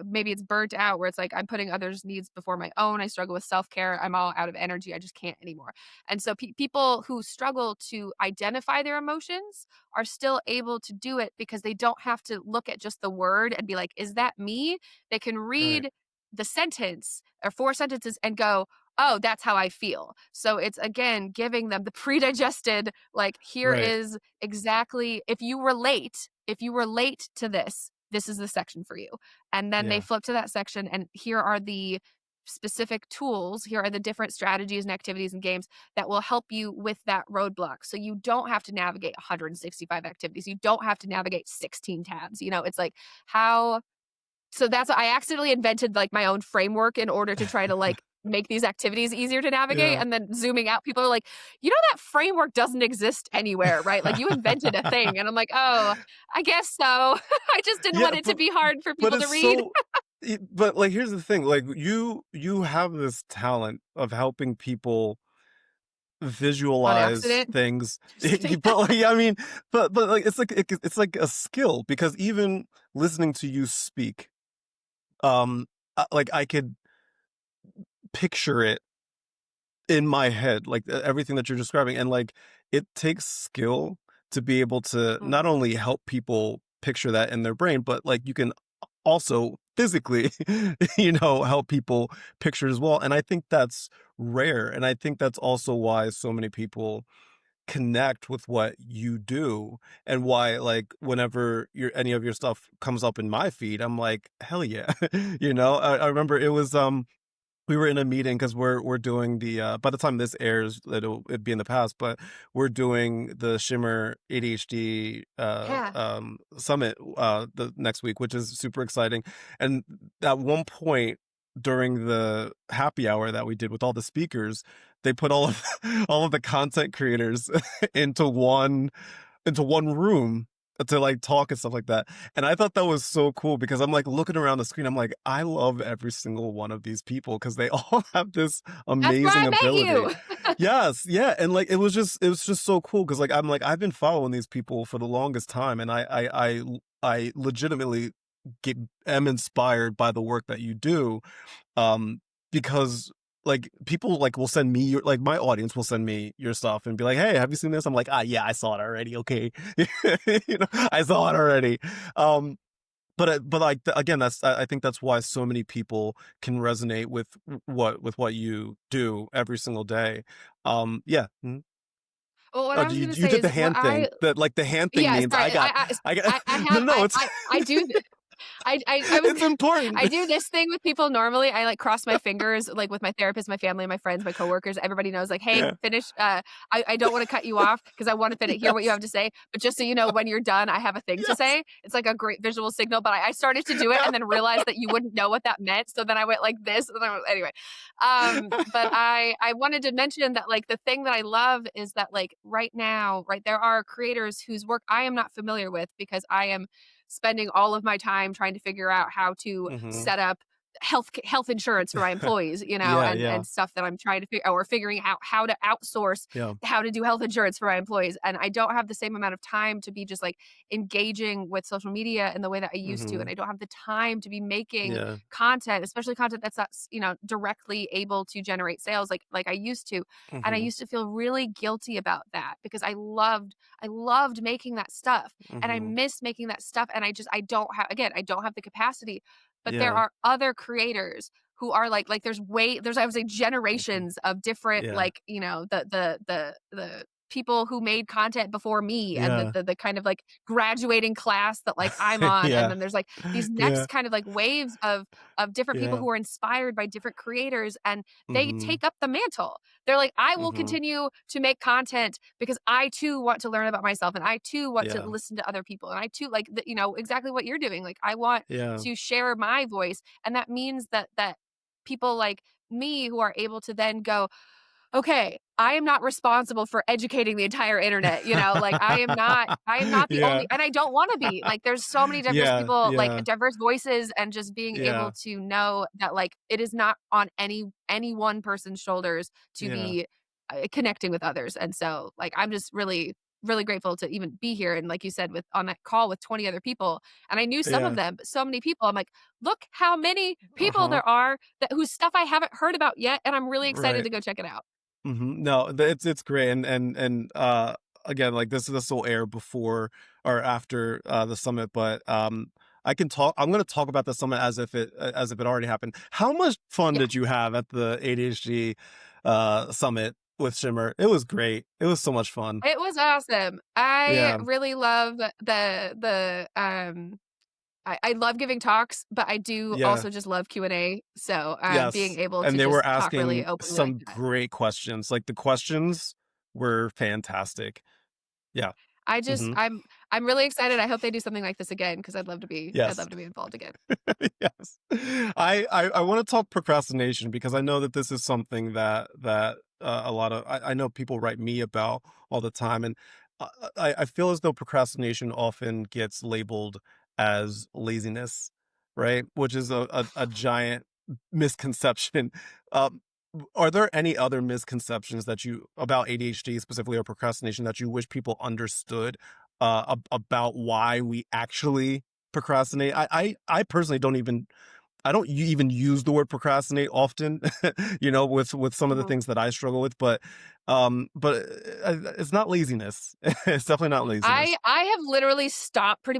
Speaker 2: maybe it's burnt out where it's like I'm putting others' needs before my own. I struggle with self care. I'm all out of energy. I just can't anymore. And so people who struggle to identify their emotions are still able to do it because they don't have to look at just the word and be like, is that me? They can
Speaker 1: Right.
Speaker 2: read the sentence or 4 sentences and go, oh, that's how I feel. So it's again giving them the predigested, like, here
Speaker 1: Right.
Speaker 2: is exactly, if you relate to this is the section for you. And then they
Speaker 1: Yeah.
Speaker 2: flip to that section, and here are the specific tools. Here are the different strategies and activities and games that will help you with that roadblock. So you don't have to navigate 165 activities. You don't have to navigate 16 tabs. It's like how so that's I accidentally invented, like, my own framework in order to try to, like, make these activities easier to navigate,
Speaker 1: Yeah.
Speaker 2: and then zooming out, people are like, "That framework doesn't exist anywhere, right? Like, you invented a thing." And I'm like, "Oh, I guess so." I just didn't
Speaker 1: Yeah.
Speaker 2: want it to be hard for
Speaker 1: But
Speaker 2: people to
Speaker 1: it's
Speaker 2: read.
Speaker 1: so. But like, here's the thing. Like, you have this talent of helping people
Speaker 2: On
Speaker 1: visualize
Speaker 2: accident.
Speaker 1: things.
Speaker 2: Just kidding.
Speaker 1: But like, I mean, but like, it's like a skill because even listening to you speak, like I could picture it in my head, like, everything that you're describing, and, like, it takes skill to be able to
Speaker 2: Mhm.
Speaker 1: not only help people picture that in their brain, but, like, you can also physically, help people picture it as well, and I think that's rare, and I think that's also why so many people connect with what you do, and why, like, whenever any of your stuff comes up in my feed, I'm like, "Hell yeah." I remember it was, we were in a meeting because we're doing the by the time this airs, it'd be in the past, but we're doing the Shimmer ADHD
Speaker 2: Yeah.
Speaker 1: summit the next week, which is super exciting. And at one point during the happy hour that we did with all the speakers, they put all of all of the content creators into one room, to like talk and stuff like that. And I thought that was so cool because I'm like looking around the screen. I'm like, I love every single one of these people because they all have this
Speaker 2: That's where
Speaker 1: amazing
Speaker 2: I met
Speaker 1: ability.
Speaker 2: you.
Speaker 1: Yes, yeah, and like it was just so cool because like I'm like I've been following these people for the longest time, and I legitimately get am inspired by the work that you do, um, because like people like will send me your like my audience will send me your stuff and be like, "Hey, have you seen this?" I'm like, "Ah, yeah, I saw it already. Okay, I saw it already." Um, but like again, I think that's why so many people can resonate with what you do every single day. Yeah. Mhm.
Speaker 2: Well, what
Speaker 1: Oh,
Speaker 2: I was
Speaker 1: you
Speaker 2: gonna
Speaker 1: you
Speaker 2: say
Speaker 1: did the
Speaker 2: is what
Speaker 1: hand thing. That like the hand thing
Speaker 2: yeah,
Speaker 1: means
Speaker 2: sorry,
Speaker 1: I got
Speaker 2: I
Speaker 1: no
Speaker 2: have
Speaker 1: no it's
Speaker 2: I do I was
Speaker 1: it's important.
Speaker 2: I do this thing with people normally. I like cross my fingers like with my therapist, my family, my friends, my coworkers. Everybody knows like, hey,
Speaker 1: Yeah.
Speaker 2: finish. I don't want to cut you off because I want to hear what you
Speaker 1: Yes.
Speaker 2: have to say. But just so you know, when you're done, I have a thing to
Speaker 1: Yes.
Speaker 2: say. It's like a great visual signal. But I started to do it and then realized that you wouldn't know what that meant. So then I went like this. And then, anyway, but I wanted to mention that like the thing that I love is that like right now, right, there are creators whose work I am not familiar with because I am spending all of my time trying to figure out how to
Speaker 1: Mhm.
Speaker 2: set up health insurance for my employees, you know,
Speaker 1: Yeah, yeah,
Speaker 2: and stuff that I'm trying to figure or figuring out how to outsource
Speaker 1: yeah.
Speaker 2: how to do health insurance for my employees. And I don't have the same amount of time to be just like engaging with social media in the way that I used to. And
Speaker 1: Mhm.
Speaker 2: I don't have the time to be making
Speaker 1: Yeah.
Speaker 2: content, especially content that's not, directly able to generate sales like I used to. And I
Speaker 1: Mhm.
Speaker 2: used to feel really guilty about that because I loved making that stuff and I
Speaker 1: Mhm.
Speaker 2: miss making that stuff and I don't have again, I don't have the capacity, but there
Speaker 1: Yeah.
Speaker 2: are other creators who are like there's I would say
Speaker 1: Mhm.
Speaker 2: generations of different
Speaker 1: Yeah.
Speaker 2: like, the people who made content before me and
Speaker 1: Yeah.
Speaker 2: the kind of like graduating class that like I'm on and
Speaker 1: Yeah.
Speaker 2: then there's like these
Speaker 1: Yeah.
Speaker 2: next kind of like waves of different people
Speaker 1: Yeah.
Speaker 2: who are inspired by different creators and they
Speaker 1: Mhm.
Speaker 2: take up the mantle. They're like, I will
Speaker 1: Mhm.
Speaker 2: continue to make content because I too want to learn about myself and I too want to
Speaker 1: Yeah.
Speaker 2: listen to other people. And I too like exactly what you're doing. Like I want
Speaker 1: Yeah.
Speaker 2: to share my voice. And that means that people like me who are able to then go, okay, I am not responsible for educating the entire internet, like I am not the
Speaker 1: Yeah.
Speaker 2: only and I don't wanna be. Like there's so many diverse
Speaker 1: Yeah.
Speaker 2: people, like
Speaker 1: Yeah.
Speaker 2: diverse voices and just being able
Speaker 1: Yeah.
Speaker 2: to know that like it is not on any one person's shoulders to
Speaker 1: Yeah.
Speaker 2: be connecting with others. And so like I'm just really really grateful to even be here and like you said with on that call with 20 other people and I knew some of
Speaker 1: Yeah.
Speaker 2: them but so many people I'm like look how many people
Speaker 1: Uh-huh.
Speaker 2: there are that whose stuff I haven't heard about yet and I'm really excited
Speaker 1: Right.
Speaker 2: to go check it out.
Speaker 1: No, it's great, and again, like this will air before or after the summit, but I can talk. I'm going to talk about the summit as if it already happened. How much fun
Speaker 2: Yeah.
Speaker 1: did you have at the ADHD summit with Shimmer? It was great. It was so much fun.
Speaker 2: It was awesome. I
Speaker 1: Yeah.
Speaker 2: really love I love giving talks, but I do
Speaker 1: Yeah.
Speaker 2: also just love Q&A. So, being
Speaker 1: Yes.
Speaker 2: able
Speaker 1: And
Speaker 2: to
Speaker 1: they were
Speaker 2: just talk really
Speaker 1: asking
Speaker 2: openly like
Speaker 1: some
Speaker 2: that.
Speaker 1: great questions. Like the questions were fantastic. Yeah.
Speaker 2: I just
Speaker 1: Hmm.
Speaker 2: I'm really excited. I hope they do something like this again because I'd
Speaker 1: Yes.
Speaker 2: love to be involved again.
Speaker 1: Yes. I want to talk procrastination because I know that this is something that a lot of I know people write me about all the time, and I feel as though procrastination often gets labeled as laziness, right? Which is a giant misconception. Um, are there any other misconceptions that you about ADHD specifically or procrastination that you wish people understood about why we actually procrastinate? I personally don't even I don't even use the word procrastinate often, with some of the
Speaker 2: Mhm.
Speaker 1: things that I struggle with, but it's not laziness. It's definitely not laziness.
Speaker 2: I have literally stopped pretty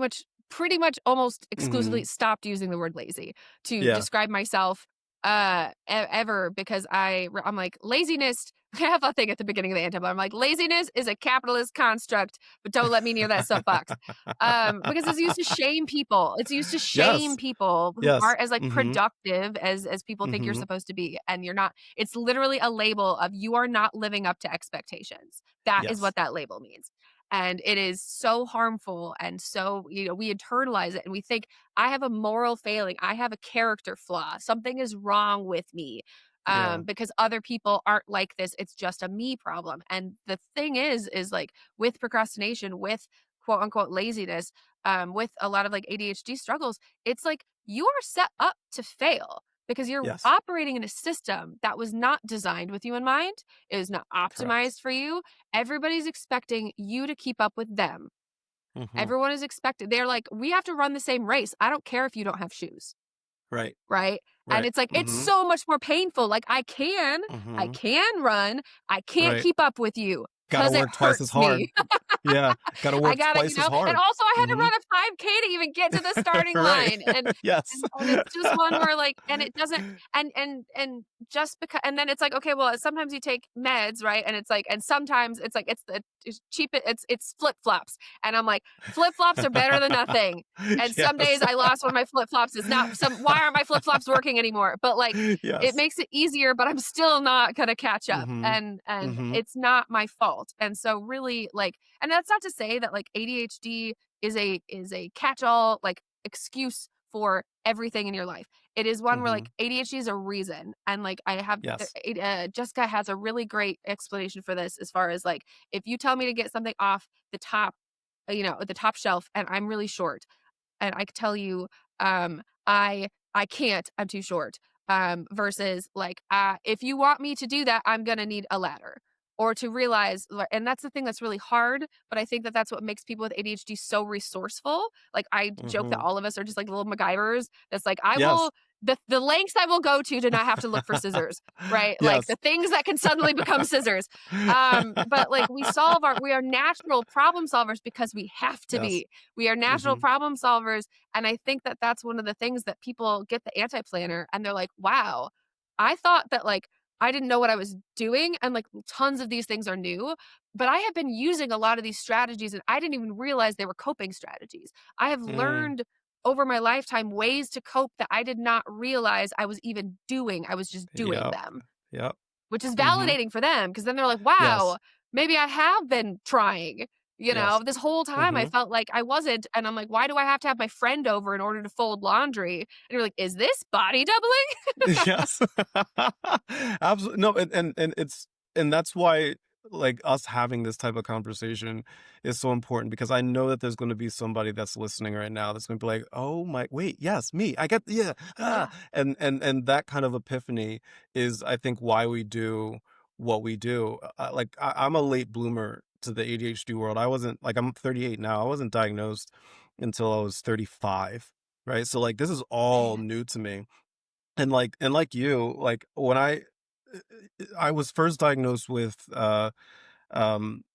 Speaker 2: much almost exclusively
Speaker 1: Mhm.
Speaker 2: stopped using the word lazy to
Speaker 1: Yeah.
Speaker 2: describe myself ever because I'm like laziness. I have a thing at the beginning of the anthem. I'm like laziness is a capitalist construct, but don't let me near that soapbox. Because it's used to shame people. It's used to shame
Speaker 1: Yes.
Speaker 2: people who
Speaker 1: Yes.
Speaker 2: aren't as like
Speaker 1: Mhm.
Speaker 2: productive as people think you're
Speaker 1: Mhm.
Speaker 2: supposed to be, and you're not. It's literally a label of you are not living up to expectations. That is
Speaker 1: Yes.
Speaker 2: what that label means. And it is so harmful. And so, we internalize it and we think, I have a moral failing. I have a character flaw. Something is wrong with me
Speaker 1: Yeah.
Speaker 2: because other people aren't like this. It's just a me problem. And the thing is like with procrastination, with quote unquote laziness, with a lot of like ADHD struggles, it's like you are set up to fail because you're
Speaker 1: Yes.
Speaker 2: operating in a system that was not designed with you in mind. It is not
Speaker 1: Correct.
Speaker 2: optimized for you. Everybody's expecting you to keep up with them.
Speaker 1: Mhm.
Speaker 2: Everyone is expected. They're like, we have to run the same race. I don't care if you don't have shoes.
Speaker 1: Right.
Speaker 2: Right? And
Speaker 1: Right.
Speaker 2: it's like, it's
Speaker 1: Mhm.
Speaker 2: so much more painful. Like, I
Speaker 1: Mhm.
Speaker 2: can run. I can't
Speaker 1: Right.
Speaker 2: keep up with you
Speaker 1: Gotta
Speaker 2: because it
Speaker 1: work twice as
Speaker 2: hurts me.
Speaker 1: hard. Yeah. Gotta
Speaker 2: I
Speaker 1: work
Speaker 2: gotta,
Speaker 1: twice as
Speaker 2: and
Speaker 1: hard.
Speaker 2: also I had to
Speaker 1: Mhm.
Speaker 2: run a 5K to even get to the starting
Speaker 1: Right.
Speaker 2: line.
Speaker 1: Yes.
Speaker 2: And it's just one where like, and it doesn't, and just because, and then it's like, okay, well, sometimes you take meds, right? And it's like, and sometimes it's like, it's cheap, it's flip flops. And I'm like, flip flops are better than nothing. And some days
Speaker 1: Yes.
Speaker 2: I lost one of my flip flops. It's not why aren't my flip flops working anymore? But like, it
Speaker 1: Yes.
Speaker 2: makes it easier, but I'm still not gonna catch up.
Speaker 1: Mhm.
Speaker 2: And
Speaker 1: Mhm.
Speaker 2: it's not my fault. And so really like, and that's not to say that like ADHD is a catch-all like excuse for everything in your life. It is one where like
Speaker 1: Mhm.
Speaker 2: ADHD is a reason. And like I have
Speaker 1: Yes.
Speaker 2: Jessica has a really great explanation for this as far as like if you tell me to get something off the top, the top shelf and I'm really short and I could tell you, I can't, I'm too short. Versus like, if you want me to do that, I'm gonna need a ladder. Or to realize, and that's the thing that's really hard, but I think that that's what makes people with ADHD so resourceful. Like I joke that
Speaker 1: Mhm.
Speaker 2: all of us are just like little MacGyvers. That's like I
Speaker 1: Yes.
Speaker 2: will the lengths I will go to not have to look for scissors, right? Like the
Speaker 1: Yes.
Speaker 2: things that can suddenly become scissors. But like we are natural problem solvers because we have to
Speaker 1: Yes.
Speaker 2: be. We are natural
Speaker 1: Mhm.
Speaker 2: problem solvers. And I think that that's one of the things that people get the anti planner and they're like, wow, I thought that like I didn't know what I was doing. And like tons of these things are new, but I have been using a lot of these strategies and I didn't even realize they were coping strategies. I have
Speaker 1: Mm.
Speaker 2: learned over my lifetime ways to cope that I did not realize I was even doing. I was just doing
Speaker 1: Yep.
Speaker 2: them,
Speaker 1: Yep.
Speaker 2: which is
Speaker 1: Mhm.
Speaker 2: validating for them because then they're like,
Speaker 1: Yes.
Speaker 2: wow, maybe I have been trying.
Speaker 1: Yes.
Speaker 2: This whole time I
Speaker 1: Mhm.
Speaker 2: felt like I wasn't. And I'm like, why do I have to have my friend over in order to fold laundry? And you're like, is this body doubling?
Speaker 1: Yes. Absolutely. No, and it's and that's why like us having this type of conversation is so important because I know that there's going to be somebody that's listening right now that's going to be like, "Oh my, wait, yes, me. I get yeah."
Speaker 2: Yeah.
Speaker 1: And that kind of epiphany is I think why we do what we do. I'm a late bloomer to the ADHD world. I wasn't like I'm 38 now. I wasn't diagnosed until I was 35, right? So like this is all
Speaker 2: Man.
Speaker 1: new to me. And like you, like when I was first diagnosed with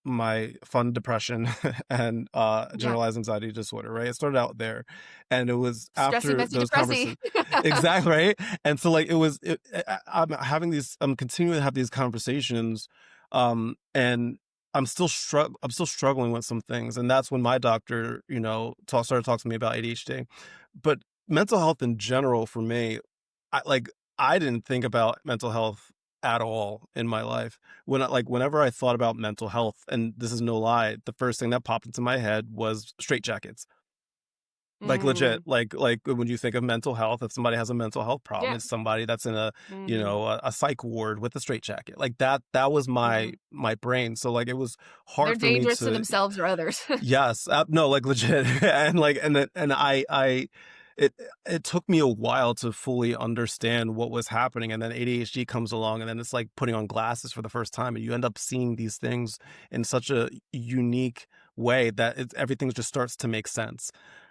Speaker 1: my fun depression and
Speaker 2: Yeah.
Speaker 1: generalized anxiety disorder, right? It started out there. And it was
Speaker 2: Stressy,
Speaker 1: after
Speaker 2: messy,
Speaker 1: those
Speaker 2: depressy.
Speaker 1: conversations. Exactly, right? And so like I'm continuing to have these conversations and I'm still struggling with some things. And that's when my doctor, started talking to me about ADHD. But mental health in general for me, I like I didn't think about mental health at all in my life. Whenever I thought about mental health, and this is no lie, the first thing that popped into my head was straitjackets. Like legit,
Speaker 2: Mm,
Speaker 1: like when you think of mental health, if somebody has a mental health problem,
Speaker 2: yeah.
Speaker 1: it's somebody that's in a,
Speaker 2: Mhm,
Speaker 1: a psych ward with a straitjacket. Like that was my
Speaker 2: mhm.
Speaker 1: my brain. So like it was
Speaker 2: They're
Speaker 1: hard for me
Speaker 2: dangerous to
Speaker 1: to
Speaker 2: themselves or others.
Speaker 1: yes, no, like legit, and like, and then, and it it took me a while to fully understand what was happening, and then ADHD comes along, and then it's like putting on glasses for the first time, and you end up seeing these things in such a unique way that everything just starts to make sense,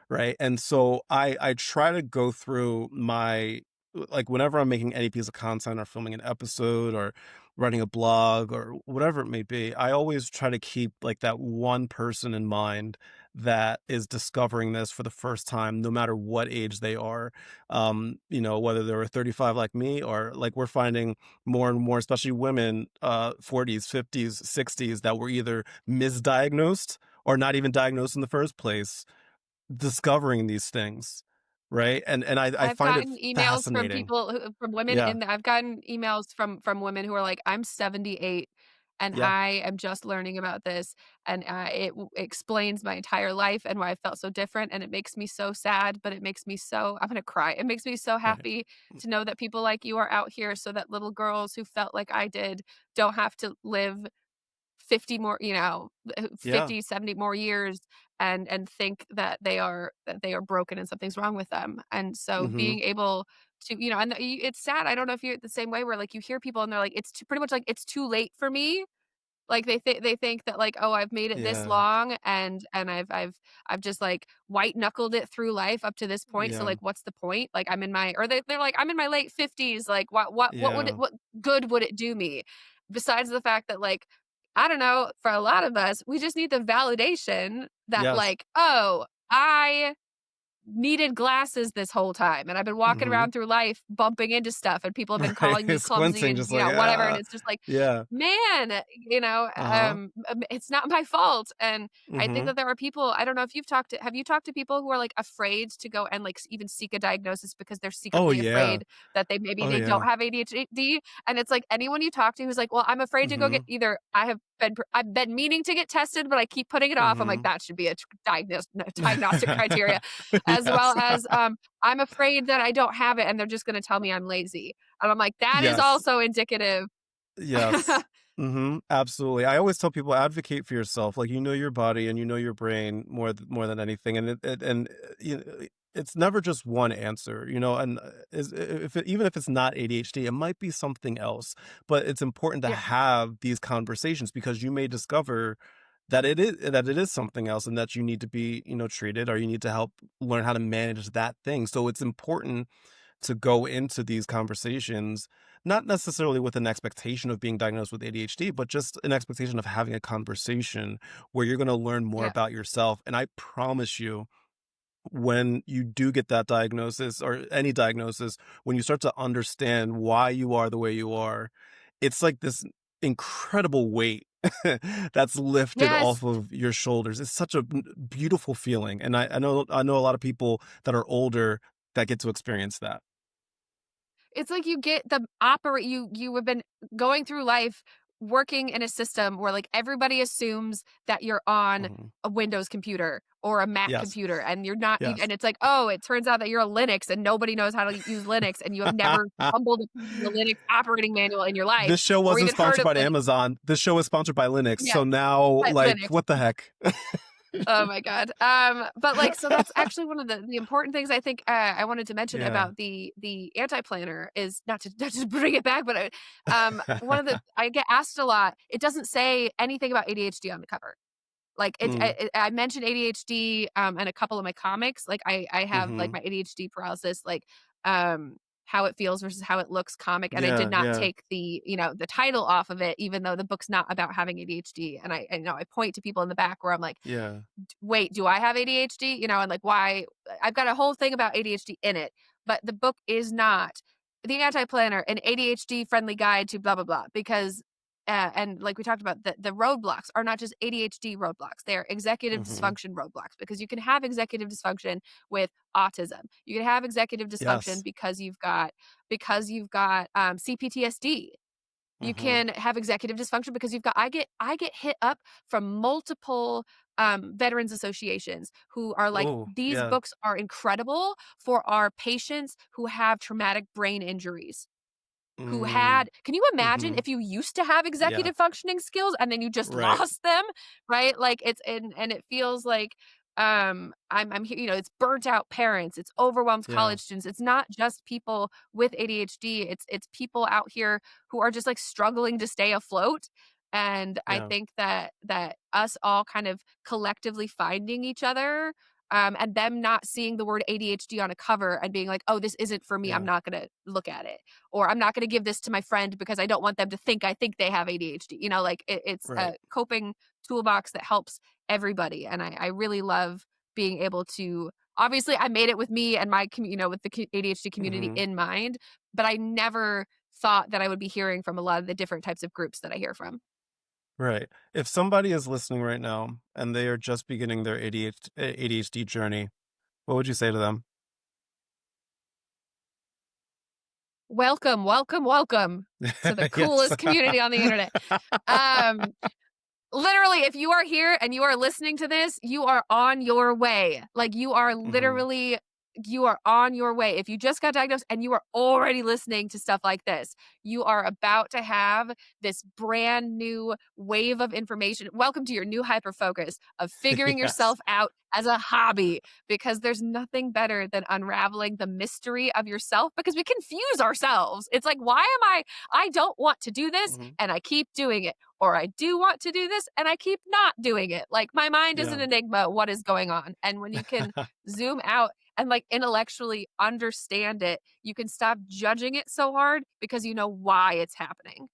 Speaker 1: right? And so I try to go through my like whenever I'm making any piece of content or filming an episode or writing a blog or whatever it may be, I always try to keep like that one person in mind that is discovering this for the first time, no matter what age they are. Whether they were 35 like me, or like we're finding more and more, especially women, 40s, 50s, 60s, that were either misdiagnosed or not even diagnosed in the first place, discovering these things. Right. And I
Speaker 2: I've
Speaker 1: find it
Speaker 2: gotten emails from
Speaker 1: fascinating.
Speaker 2: people from women
Speaker 1: Yeah.
Speaker 2: I've gotten emails from women who are like, "I'm 78 and
Speaker 1: Yeah.
Speaker 2: I am just learning about this, and, explains my entire life and why I felt so different, and it makes me so sad, but it makes me so" I'm gonna cry. It makes me so
Speaker 1: Right.
Speaker 2: happy to know that people like you are out here so that little girls who felt like I did don't have to live 50 more, 50,
Speaker 1: Yeah.
Speaker 2: 70 more years and think that they are broken and something's wrong with them. And so
Speaker 1: Mm-hmm.
Speaker 2: being able to, and it's sad. I don't know if you're the same way where like you hear people and they're like, it's pretty much like it's too late for me. Like they think that like, "Oh, I've made it this
Speaker 1: Yeah.
Speaker 2: long and I've just like white knuckled it through life up to this point. So
Speaker 1: Yeah.
Speaker 2: like what's the point? Like I'm in my or they're like, I'm in my late 50s. Like what would it
Speaker 1: Yeah.
Speaker 2: what good would it do me? Besides the fact that like I don't know, for a lot of us, we just need the validation that
Speaker 1: Yes.
Speaker 2: like, oh, I needed glasses this whole time, and I've been walking
Speaker 1: Mm-hmm.
Speaker 2: around through life bumping into stuff, and people have been calling me
Speaker 1: Right.
Speaker 2: clumsy
Speaker 1: Squinting,
Speaker 2: and,
Speaker 1: just like,
Speaker 2: whatever, and
Speaker 1: ah.
Speaker 2: it's just like,
Speaker 1: Yeah.
Speaker 2: man,
Speaker 1: Uh-huh.
Speaker 2: it's not my fault, and I think
Speaker 1: Mm-hmm.
Speaker 2: that there are people I don't know if have you talked to people who are, like, afraid to go and, like, even seek a diagnosis because they're
Speaker 1: Oh
Speaker 2: secretly
Speaker 1: yeah.
Speaker 2: afraid that
Speaker 1: Oh
Speaker 2: they don't
Speaker 1: yeah.
Speaker 2: have ADHD, and it's like anyone you talk to who's like, "Well, I'm afraid to go
Speaker 1: Mm-hmm.
Speaker 2: get either I've been meaning to get tested, but I keep putting it off." I'm like,
Speaker 1: Mm-hmm.
Speaker 2: "That should be a diagnostic criteria." As well
Speaker 1: Yes.
Speaker 2: as, I'm afraid that I don't have it and they're just gonna tell me I'm lazy. And I'm like, that is
Speaker 1: Yes.
Speaker 2: also indicative.
Speaker 1: Yes. Mhm, absolutely. I always tell people advocate for yourself. Like, you know your body and you know your brain more than anything, and it's never just one answer, and, is if it even if it's not ADHD, it might be something else, but it's important to
Speaker 2: Yeah,
Speaker 1: have these conversations because you may discover that it is something else and that you need to be, treated, or you need to help learn how to manage that thing. So it's important to go into these conversations, not necessarily with an expectation of being diagnosed with ADHD, but just an expectation of having a conversation where you're going to learn more
Speaker 2: yeah,
Speaker 1: about yourself. And I promise you, when you do get that diagnosis or any diagnosis, when you start to understand why you are the way you are, it's like this incredible weight that's lifted
Speaker 2: yes.
Speaker 1: off of your shoulders. It's such a beautiful feeling. And I know a lot of people that are older that get to experience that.
Speaker 2: It's like you get the operate you have been going through life working in a system where, like, everybody assumes that you're on
Speaker 1: Mhm.
Speaker 2: a Windows computer or a Mac
Speaker 1: Yes.
Speaker 2: computer, and you're not
Speaker 1: Yes.
Speaker 2: and it's like, "Oh, it turns out that you're a Linux and nobody knows how to use Linux, and you have never stumbled upon the Linux operating manual in your life
Speaker 1: This show
Speaker 2: or
Speaker 1: wasn't
Speaker 2: even heard
Speaker 1: sponsored
Speaker 2: of
Speaker 1: by
Speaker 2: Linux."
Speaker 1: Amazon. This show is sponsored by Linux.
Speaker 2: Yeah,
Speaker 1: So now,
Speaker 2: but
Speaker 1: like,
Speaker 2: Linux.
Speaker 1: what the heck?
Speaker 2: Oh my god. But, like, so that's actually one of the important things I think, I wanted to mention
Speaker 1: Yeah.
Speaker 2: about the anti-planner is not to bring it back, but, one of the I get asked a lot, it doesn't say anything about ADHD on the cover. Like,
Speaker 1: Mm.
Speaker 2: I mentioned ADHD, in a couple of my comics, like, I have, like,
Speaker 1: Mhm.
Speaker 2: my ADHD paralysis, like, um, how it feels versus how it looks comic, and I did
Speaker 1: Yeah,
Speaker 2: not
Speaker 1: yeah,
Speaker 2: take the title off of it, even though the book's not about having ADHD, and I point to people in the back where I'm like,
Speaker 1: yeah.
Speaker 2: wait, do I have ADHD? And like why I've got a whole thing about ADHD in it, but the book is not the anti-planner, an ADHD friendly guide to blah blah blah. Because and like we talked about, the roadblocks are not just ADHD roadblocks; they're executive
Speaker 1: Mhm.
Speaker 2: dysfunction roadblocks. Because you can have executive dysfunction with autism, you can have executive dysfunction
Speaker 1: Yes.
Speaker 2: because you've got CPTSD. You
Speaker 1: Mhm.
Speaker 2: can have executive dysfunction because you've got I get hit up from multiple, veterans associations who are like,
Speaker 1: Oh,
Speaker 2: "These
Speaker 1: yeah.
Speaker 2: books are incredible for our patients who have traumatic brain injuries." Who
Speaker 1: Mm.
Speaker 2: had Can you imagine
Speaker 1: Mhm.
Speaker 2: if you used to have
Speaker 1: Yeah.
Speaker 2: executive functioning skills and then you just
Speaker 1: Right.
Speaker 2: lost them, right? Like, it's and it feels like, I'm he it's burnt out parents, it's overwhelmed
Speaker 1: Yeah.
Speaker 2: college students, it's not just people with ADHD, it's people out here who are just, like, struggling to stay afloat, and I
Speaker 1: Yeah.
Speaker 2: think that us all kind of collectively finding each other, and them not seeing the word ADHD on a cover and being like, "Oh, this isn't for me, I'm
Speaker 1: Yeah.
Speaker 2: not gonna look at it." Or I'm not going to give this to my friend because I don't want them to think I think they have ADHD. Like it's
Speaker 1: Right.
Speaker 2: a coping toolbox that helps everybody. And I really love being able to. Obviously, I made it with me and my, with the ADHD community
Speaker 1: Mhm.
Speaker 2: in mind, but I never thought that I would be hearing from a lot of the different types of groups that I hear from.
Speaker 1: Right. If somebody is listening right now and they are just beginning their ADHD journey, what would you say to them?
Speaker 2: Welcome, welcome, welcome to the
Speaker 1: Yes.
Speaker 2: coolest community on the internet. Um, Literally, if you are here and you are listening to this, you are on your way. Like, you are
Speaker 1: Mhm.
Speaker 2: literally you are on your way. If you just got diagnosed and you are already listening to stuff like this, you are about to have this brand new wave of information. Welcome to your new hyper focus of figuring
Speaker 1: Yes.
Speaker 2: yourself out as a hobby, because there's nothing better than unraveling the mystery of yourself, because we confuse ourselves. It's like, why am I don't want to do this
Speaker 1: Mhm.
Speaker 2: and I keep doing it, or I do want to do this and I keep not doing it. Like, my mind is an
Speaker 1: Yeah.
Speaker 2: enigma. What is going on? And when you can zoom out and like intellectually understand it, you can stop judging it so hard because you know why it's happening.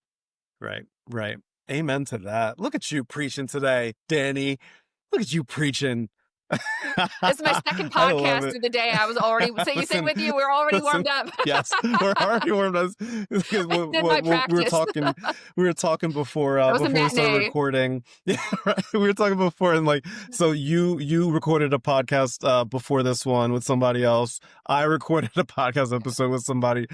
Speaker 1: Right, right. Amen to that. Look at you preaching today, Danny. Look at you preaching.
Speaker 2: This is my second
Speaker 1: I love
Speaker 2: podcast
Speaker 1: it.
Speaker 2: through the day. I was already same
Speaker 1: Listen,
Speaker 2: with you. We're already
Speaker 1: listen.
Speaker 2: warmed up.
Speaker 1: Yes, we're already warmed up because
Speaker 2: I did my
Speaker 1: we were
Speaker 2: practice.
Speaker 1: talking. We were talking before
Speaker 2: That was a
Speaker 1: before we started
Speaker 2: matinee.
Speaker 1: recording. Yeah, right. We were talking before, and like, so you recorded a podcast before this one with somebody else. I recorded a podcast episode with somebody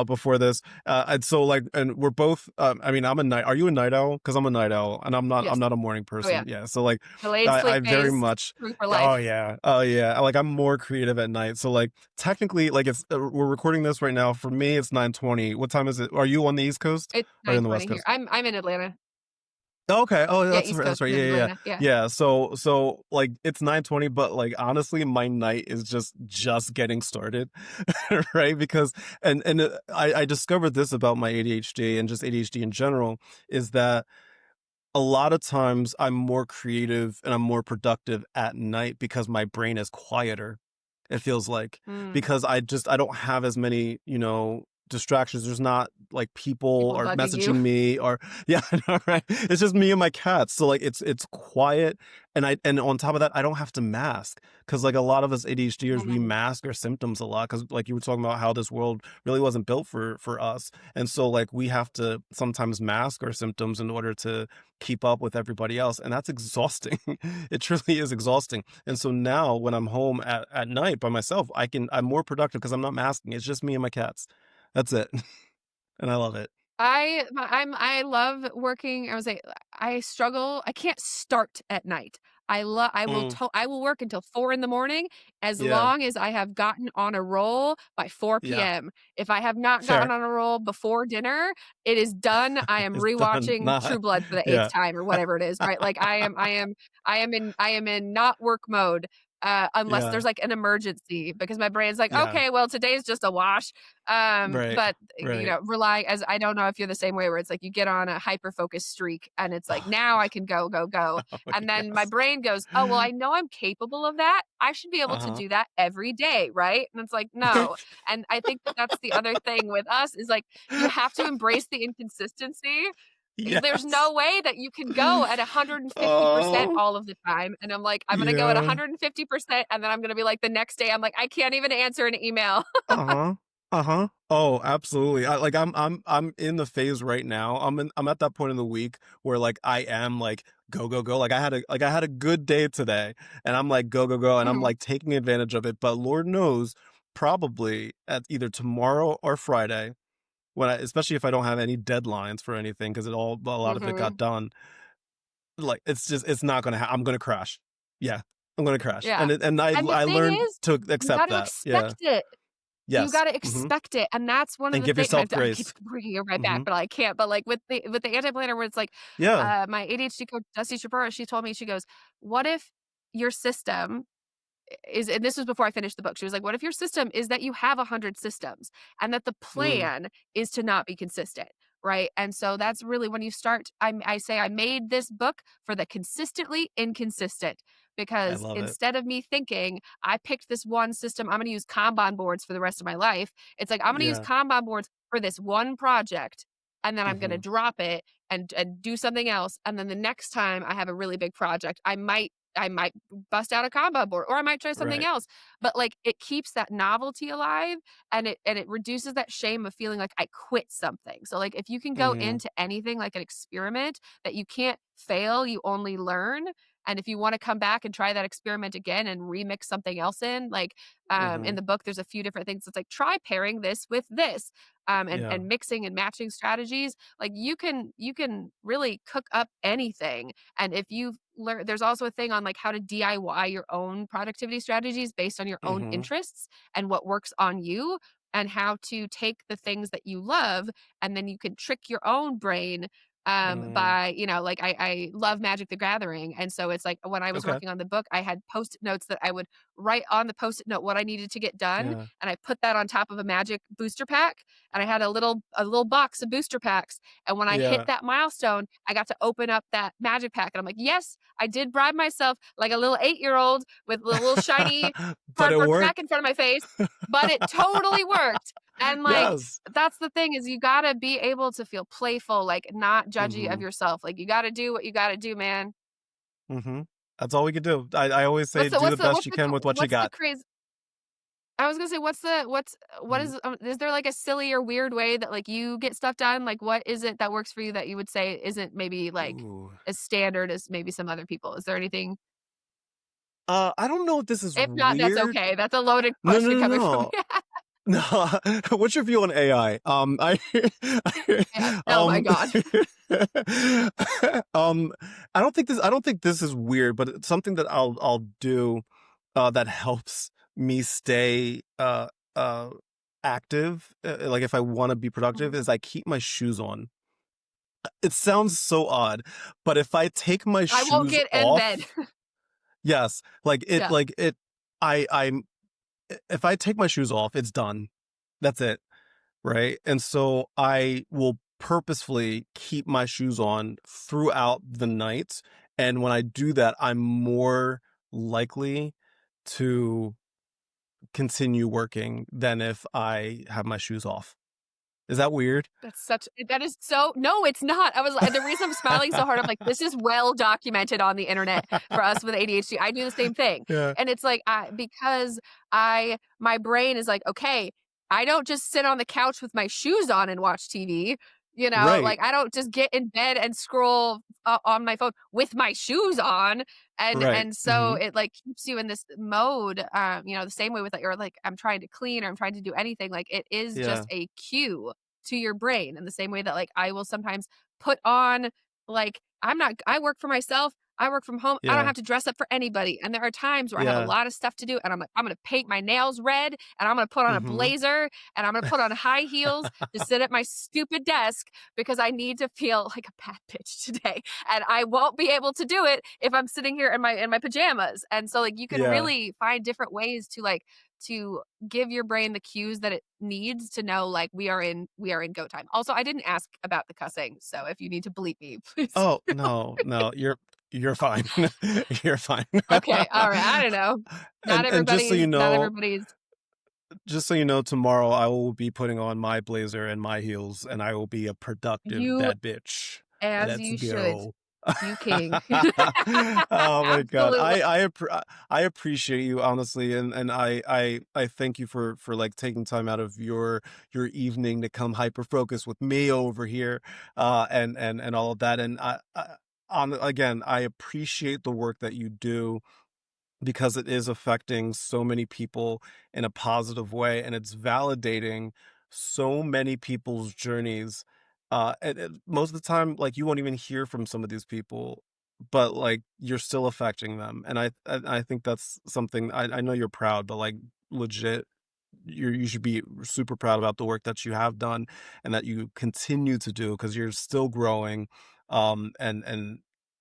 Speaker 1: before this, and so like, and we're both. I mean, I'm a night. Are you a night owl? Because I'm a night owl, and I'm not. I'm
Speaker 2: Yes.
Speaker 1: not a morning
Speaker 2: Oh yeah.
Speaker 1: person. Yeah. So like,
Speaker 2: Delayed sleep
Speaker 1: I very
Speaker 2: phase.
Speaker 1: much.
Speaker 2: True for
Speaker 1: Oh
Speaker 2: life.
Speaker 1: yeah. Oh yeah. Like I'm more creative at night. So like technically like it's we're recording this right now. For me it's 9:20. What time is it? Are you on the East Coast
Speaker 2: It's
Speaker 1: or are you on the West
Speaker 2: 9:20 here.
Speaker 1: Coast?
Speaker 2: I'm in Atlanta.
Speaker 1: Okay. Oh,
Speaker 2: Yeah,
Speaker 1: that's
Speaker 2: East
Speaker 1: right. That's
Speaker 2: Coast.
Speaker 1: right.
Speaker 2: I'm
Speaker 1: Yeah,
Speaker 2: in
Speaker 1: yeah, yeah.
Speaker 2: Atlanta. Yeah.
Speaker 1: Yeah. So like it's 9:20, but like honestly, my night is just getting started, right? Because I discovered this about my ADHD and just ADHD in general is that a lot of times I'm more creative and I'm more productive at night because my brain is quieter. It feels like
Speaker 2: Mm.
Speaker 1: because I don't have as many, distractions. There's not like people
Speaker 2: People
Speaker 1: are
Speaker 2: bugging you.
Speaker 1: messaging me or yeah, I know, right? It's just me and my cats. So like it's quiet and on top of that, I don't have to mask because like a lot of us ADHDers, we
Speaker 2: Mhm.
Speaker 1: mask our symptoms a lot because like you were talking about how this world really wasn't built for us. And so like we have to sometimes mask our symptoms in order to keep up with everybody else. And that's exhausting. It truly is exhausting. And so now when I'm home at night by myself, I'm more productive because I'm not masking. It's just me and my cats. That's it. And I love it.
Speaker 2: I love working. I was like, I struggle. I can't start at night.
Speaker 1: Mm,
Speaker 2: I will work until 4 in the morning as
Speaker 1: yeah.
Speaker 2: long as I have gotten on a roll by 4
Speaker 1: Yeah.
Speaker 2: PM. If I have not gotten
Speaker 1: Fair.
Speaker 2: on a roll before dinner, it is done. I am
Speaker 1: It's done.
Speaker 2: rewatching
Speaker 1: Not
Speaker 2: True Blood for the 8th
Speaker 1: yeah.
Speaker 2: time or whatever it is, right? Like I am in not work mode. Unless
Speaker 1: Yeah.
Speaker 2: there's like an emergency because my brain's like,
Speaker 1: Yeah.
Speaker 2: okay, well, today's just a wash.
Speaker 1: Right.
Speaker 2: But
Speaker 1: Right.
Speaker 2: rely as I don't know if you're the same way where it's like you get on a hyper focused streak and it's like, now I can go, go, go.
Speaker 1: Oh,
Speaker 2: And then my
Speaker 1: yes.
Speaker 2: brain goes, oh, well, I know I'm capable of that. I should be able to
Speaker 1: Uh-huh.
Speaker 2: do that every day. Right. And it's like, no. And I think that that's the other thing with us is like, you have to embrace the inconsistency. There's
Speaker 1: Yes.
Speaker 2: no way that you can go at 150%
Speaker 1: Oh,
Speaker 2: all of the time. And I'm like, I'm going to go at
Speaker 1: yeah.
Speaker 2: 150%. And then I'm going to be like, the next day, I'm like, I can't even answer an email.
Speaker 1: Uh-huh. Uh-huh. Oh, absolutely. I'm in the phase right now. I'm at that point in the week where like I am like go go go. Like I had a good day today and I'm like go go go and I'm
Speaker 2: Mhm.
Speaker 1: like taking advantage of it. But Lord knows probably at either tomorrow or Friday when especially if I don't have any deadlines for anything because a lot of it got
Speaker 2: Mhm.
Speaker 1: done. Like it's not going to I'm going to crash. Yeah. I'm going to crash.
Speaker 2: Yeah.
Speaker 1: And
Speaker 2: And the
Speaker 1: I
Speaker 2: thing
Speaker 1: learned
Speaker 2: is,
Speaker 1: to
Speaker 2: you
Speaker 1: accept
Speaker 2: gotta
Speaker 1: that. Yeah.
Speaker 2: expect it. You
Speaker 1: Yes.
Speaker 2: gotta
Speaker 1: Mhm.
Speaker 2: expect it, and that's one of
Speaker 1: And
Speaker 2: the
Speaker 1: give
Speaker 2: things.
Speaker 1: yourself
Speaker 2: I keep
Speaker 1: grace.
Speaker 2: bringing it right back,
Speaker 1: Mhm.
Speaker 2: but I can't. But, like, with the anti-planner where it's like,
Speaker 1: Yeah.
Speaker 2: my ADHD coach, Dusty Shabura, she told me, she goes, "What if your system is," and this was before I finished the book. She was like, "What if your system is that you have 100 systems and that the
Speaker 1: Mm,
Speaker 2: plan is to not be consistent?" Right. And so that's really when you start. I say I made this book for the consistently inconsistent
Speaker 1: I
Speaker 2: because
Speaker 1: love it.
Speaker 2: instead of me thinking I picked this one system, I'm going to use Kanban boards for the rest of my life. It's like I'm going to use
Speaker 1: Yeah.
Speaker 2: Kanban boards for this one project and then I'm going to
Speaker 1: Mhm.
Speaker 2: drop it and do something else. And then the next time I have a really big project, I might bust out a combo board or I might try something
Speaker 1: Right.
Speaker 2: else. But like it keeps that novelty alive and it reduces that shame of feeling like I quit something. So like if you can go
Speaker 1: Mhm.
Speaker 2: into anything like an experiment that you can't fail, you only learn, And if you want to come back and try that experiment again and remix something else in, like in
Speaker 1: Mhm.
Speaker 2: the book, there's a few different things. It's like try pairing this with this,
Speaker 1: Yeah.
Speaker 2: and mixing and matching strategies. Like you can really cook up anything. And if you've learned, there's also a thing on like how to DIY your own productivity strategies based on your own
Speaker 1: Mhm.
Speaker 2: interests and what works on you, and how to take the things that you love, and then you can trick your own brain
Speaker 1: Mm.
Speaker 2: by, like I love Magic the Gathering. And so it's like when I was
Speaker 1: Okay.
Speaker 2: working on the book, I had post-it notes that I would write on the post-it note what I needed to get done.
Speaker 1: Yeah.
Speaker 2: And I put that on top of a Magic booster pack. And I had a little box of booster packs. And when I hit
Speaker 1: Yeah.
Speaker 2: that milestone, I got to open up that Magic pack. And I'm like, yes, I did bribe myself like a little 8-year-old with a little shiny
Speaker 1: But it
Speaker 2: cardboard pack
Speaker 1: worked.
Speaker 2: in front of my face, but it totally worked. And like
Speaker 1: Yes.
Speaker 2: that's the thing is you gotta be able to feel playful, like, not judgy of
Speaker 1: Mhm.
Speaker 2: yourself. Like, you gotta do what you gotta do, man.
Speaker 1: Mhm. That's all we could do. I always say
Speaker 2: What's the
Speaker 1: do the
Speaker 2: what's the
Speaker 1: best
Speaker 2: what's
Speaker 1: you
Speaker 2: the
Speaker 1: can
Speaker 2: cr
Speaker 1: with what you
Speaker 2: what's the
Speaker 1: got.
Speaker 2: craze I was gonna say, what
Speaker 1: Mhm.
Speaker 2: is there, like, a silly or weird way that, like, you get stuff done? Like, what is it that works for you that you would say isn't maybe, like,
Speaker 1: Ooh.
Speaker 2: as standard as maybe some other people? Is there anything?
Speaker 1: I don't know if this is
Speaker 2: If not, that's
Speaker 1: weird.
Speaker 2: okay. That's a loaded
Speaker 1: No, no,
Speaker 2: question
Speaker 1: no,
Speaker 2: coming from me.
Speaker 1: no. No, what's your view on AI?
Speaker 2: Yeah. Oh my
Speaker 1: um,
Speaker 2: god.
Speaker 1: um, I don't think this is weird, but it's something that I'll do, that helps me stay, uh, active. Like if I want to be productive,
Speaker 2: Mhm.
Speaker 1: is I keep my shoes on. It sounds so odd, but if I take my
Speaker 2: I won't
Speaker 1: shoes
Speaker 2: get in bed.
Speaker 1: off, yes,
Speaker 2: Yeah.
Speaker 1: I'm if I take my shoes off, it's done. That's it. Right? And so I will purposefully keep my shoes on throughout the night. And when I do that, I'm more likely to continue working than if I have my shoes off. Is that weird?
Speaker 2: That is so no, it's not. I was like the reason I'm smiling so hard, I'm like, this is well documented on the internet for us with ADHD. I do the same thing.
Speaker 1: Yeah.
Speaker 2: And it's like because my brain is like, okay, I don't just sit on the couch with my shoes on and watch TV.
Speaker 1: Right.
Speaker 2: Like I don't just get in bed and scroll on my phone with my shoes on. and
Speaker 1: Right.
Speaker 2: and so
Speaker 1: Hmm.
Speaker 2: it like keeps you in this mode, the same way with like, or like I'm trying to clean or I'm trying to do anything, like it is
Speaker 1: Yeah.
Speaker 2: just a cue to your brain in the same way that like I will sometimes put on like I work for myself. I work from home. I don't
Speaker 1: Yeah.
Speaker 2: have to dress up for anybody. And there are times where I have a
Speaker 1: Yeah.
Speaker 2: lot of stuff to do and I'm like, I'm going to paint my nails red and I'm going to put on a
Speaker 1: Hmm.
Speaker 2: blazer and I'm going to put on high heels to sit at my stupid desk because I need to feel like a bad bitch today. And I won't be able to do it if I'm sitting here in my pajamas. And so like you can
Speaker 1: Yeah.
Speaker 2: really find different ways to give your brain the cues that it needs to know like we are in go time. Also, I didn't ask about the cussing, so if you need to bleep me, please.
Speaker 1: Oh, no, no, you're fine. You're fine.
Speaker 2: Okay, all right. I don't know. Not
Speaker 1: And
Speaker 2: everybody's not everybody's
Speaker 1: just so you know, tomorrow I will be putting on my blazer and my heels, and I will be a productive
Speaker 2: you
Speaker 1: bad bitch.
Speaker 2: as
Speaker 1: Let's
Speaker 2: you should.
Speaker 1: go.
Speaker 2: You king.
Speaker 1: Oh my God.
Speaker 2: Absolutely.
Speaker 1: I appreciate you honestly, and I thank you for like taking time out of your evening to come hyper focus with me over here, and all of that. And again, I appreciate the work that you do because it is affecting so many people in a positive way, and it's validating so many people's journeys. And most of the time, like, you won't even hear from some of these people, but like you're still affecting them. And I think that's something. I know you're proud, but like, legit, you should be super proud about the work that you have done and that you continue to do because you're still growing. And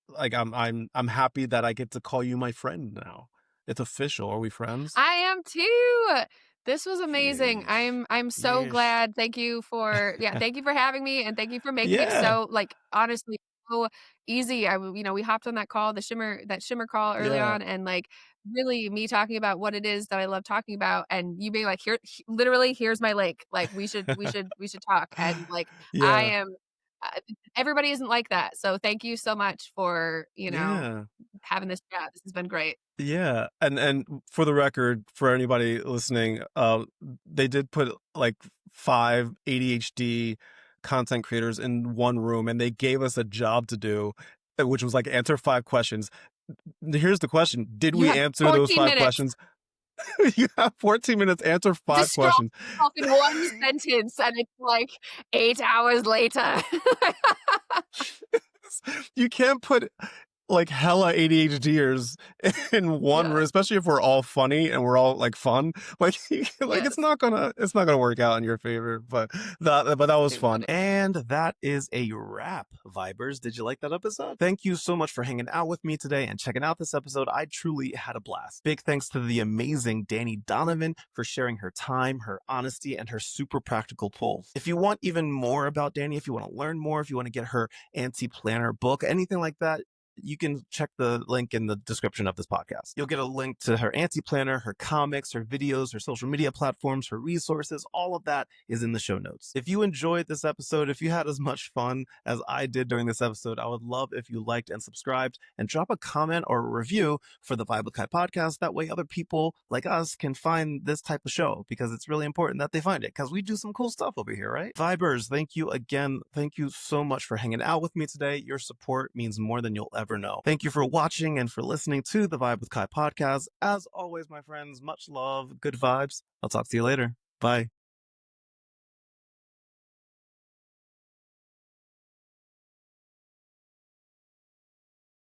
Speaker 1: like, I'm happy that I get to call you my friend now. It's official. Are we friends?
Speaker 2: I am too. This was amazing.
Speaker 1: Yes.
Speaker 2: I'm so
Speaker 1: Yes.
Speaker 2: glad. Thank you for having me and thank you for making it
Speaker 1: Yeah.
Speaker 2: so like honestly so easy. We hopped on that call, that shimmer call early
Speaker 1: Yeah.
Speaker 2: on, and like really me talking about what it is that I love talking about and you being like literally here's my link. Like we should talk, and like I
Speaker 1: Yeah.
Speaker 2: am uh, everybody isn't like that. So thank you so much for,
Speaker 1: Yeah.
Speaker 2: having this chat. This has been great.
Speaker 1: Yeah, and for the record, for anybody listening, they did put like 5 ADHD content creators in one room, and they gave us a job to do, which was like answer 5 questions. Here's the question. Did
Speaker 2: You
Speaker 1: we
Speaker 2: have
Speaker 1: answer those
Speaker 2: 14
Speaker 1: 5
Speaker 2: minutes
Speaker 1: questions? You have 14 minutes, answer 5
Speaker 2: describe
Speaker 1: questions.
Speaker 2: yourself in one sentence, and it's like 8 hours later.
Speaker 1: You can't put like hella ADHDers in one
Speaker 2: Yeah.
Speaker 1: room, especially if we're all funny and we're all like fun. Like, like
Speaker 2: Yes.
Speaker 1: it's not gonna work out in your favor. But that was
Speaker 2: Too
Speaker 1: fun,
Speaker 2: funny.
Speaker 1: and that is a wrap. Vibers, did you like that episode? Thank you so much for hanging out with me today and checking out this episode. I truly had a blast. Big thanks to the amazing Dani Donovan for sharing her time, her honesty, and her super practical polls. If you want even more about Dani, if you want to learn more, if you want to get her anti-planner book, anything like that, you can check the link in the description of this podcast. You'll get a link to her anti-planner, her comics, her videos, her social media platforms, her resources. All of that is in the show notes. If you enjoyed this episode, if you had as much fun as I did during this episode, I would love if you liked and subscribed and drop a comment or a review for the Vibe with Kai podcast. That way other people like us can find this type of show, because it's really important that they find it, because we do some cool stuff over here, right? Vibers, thank you again. Thank you so much for hanging out with me today. Your support means more than you'll ever know. Thank you for watching and for listening to the Vibe with Kai podcast. As always, my friends, much love, good vibes. I'll talk to you later. Bye.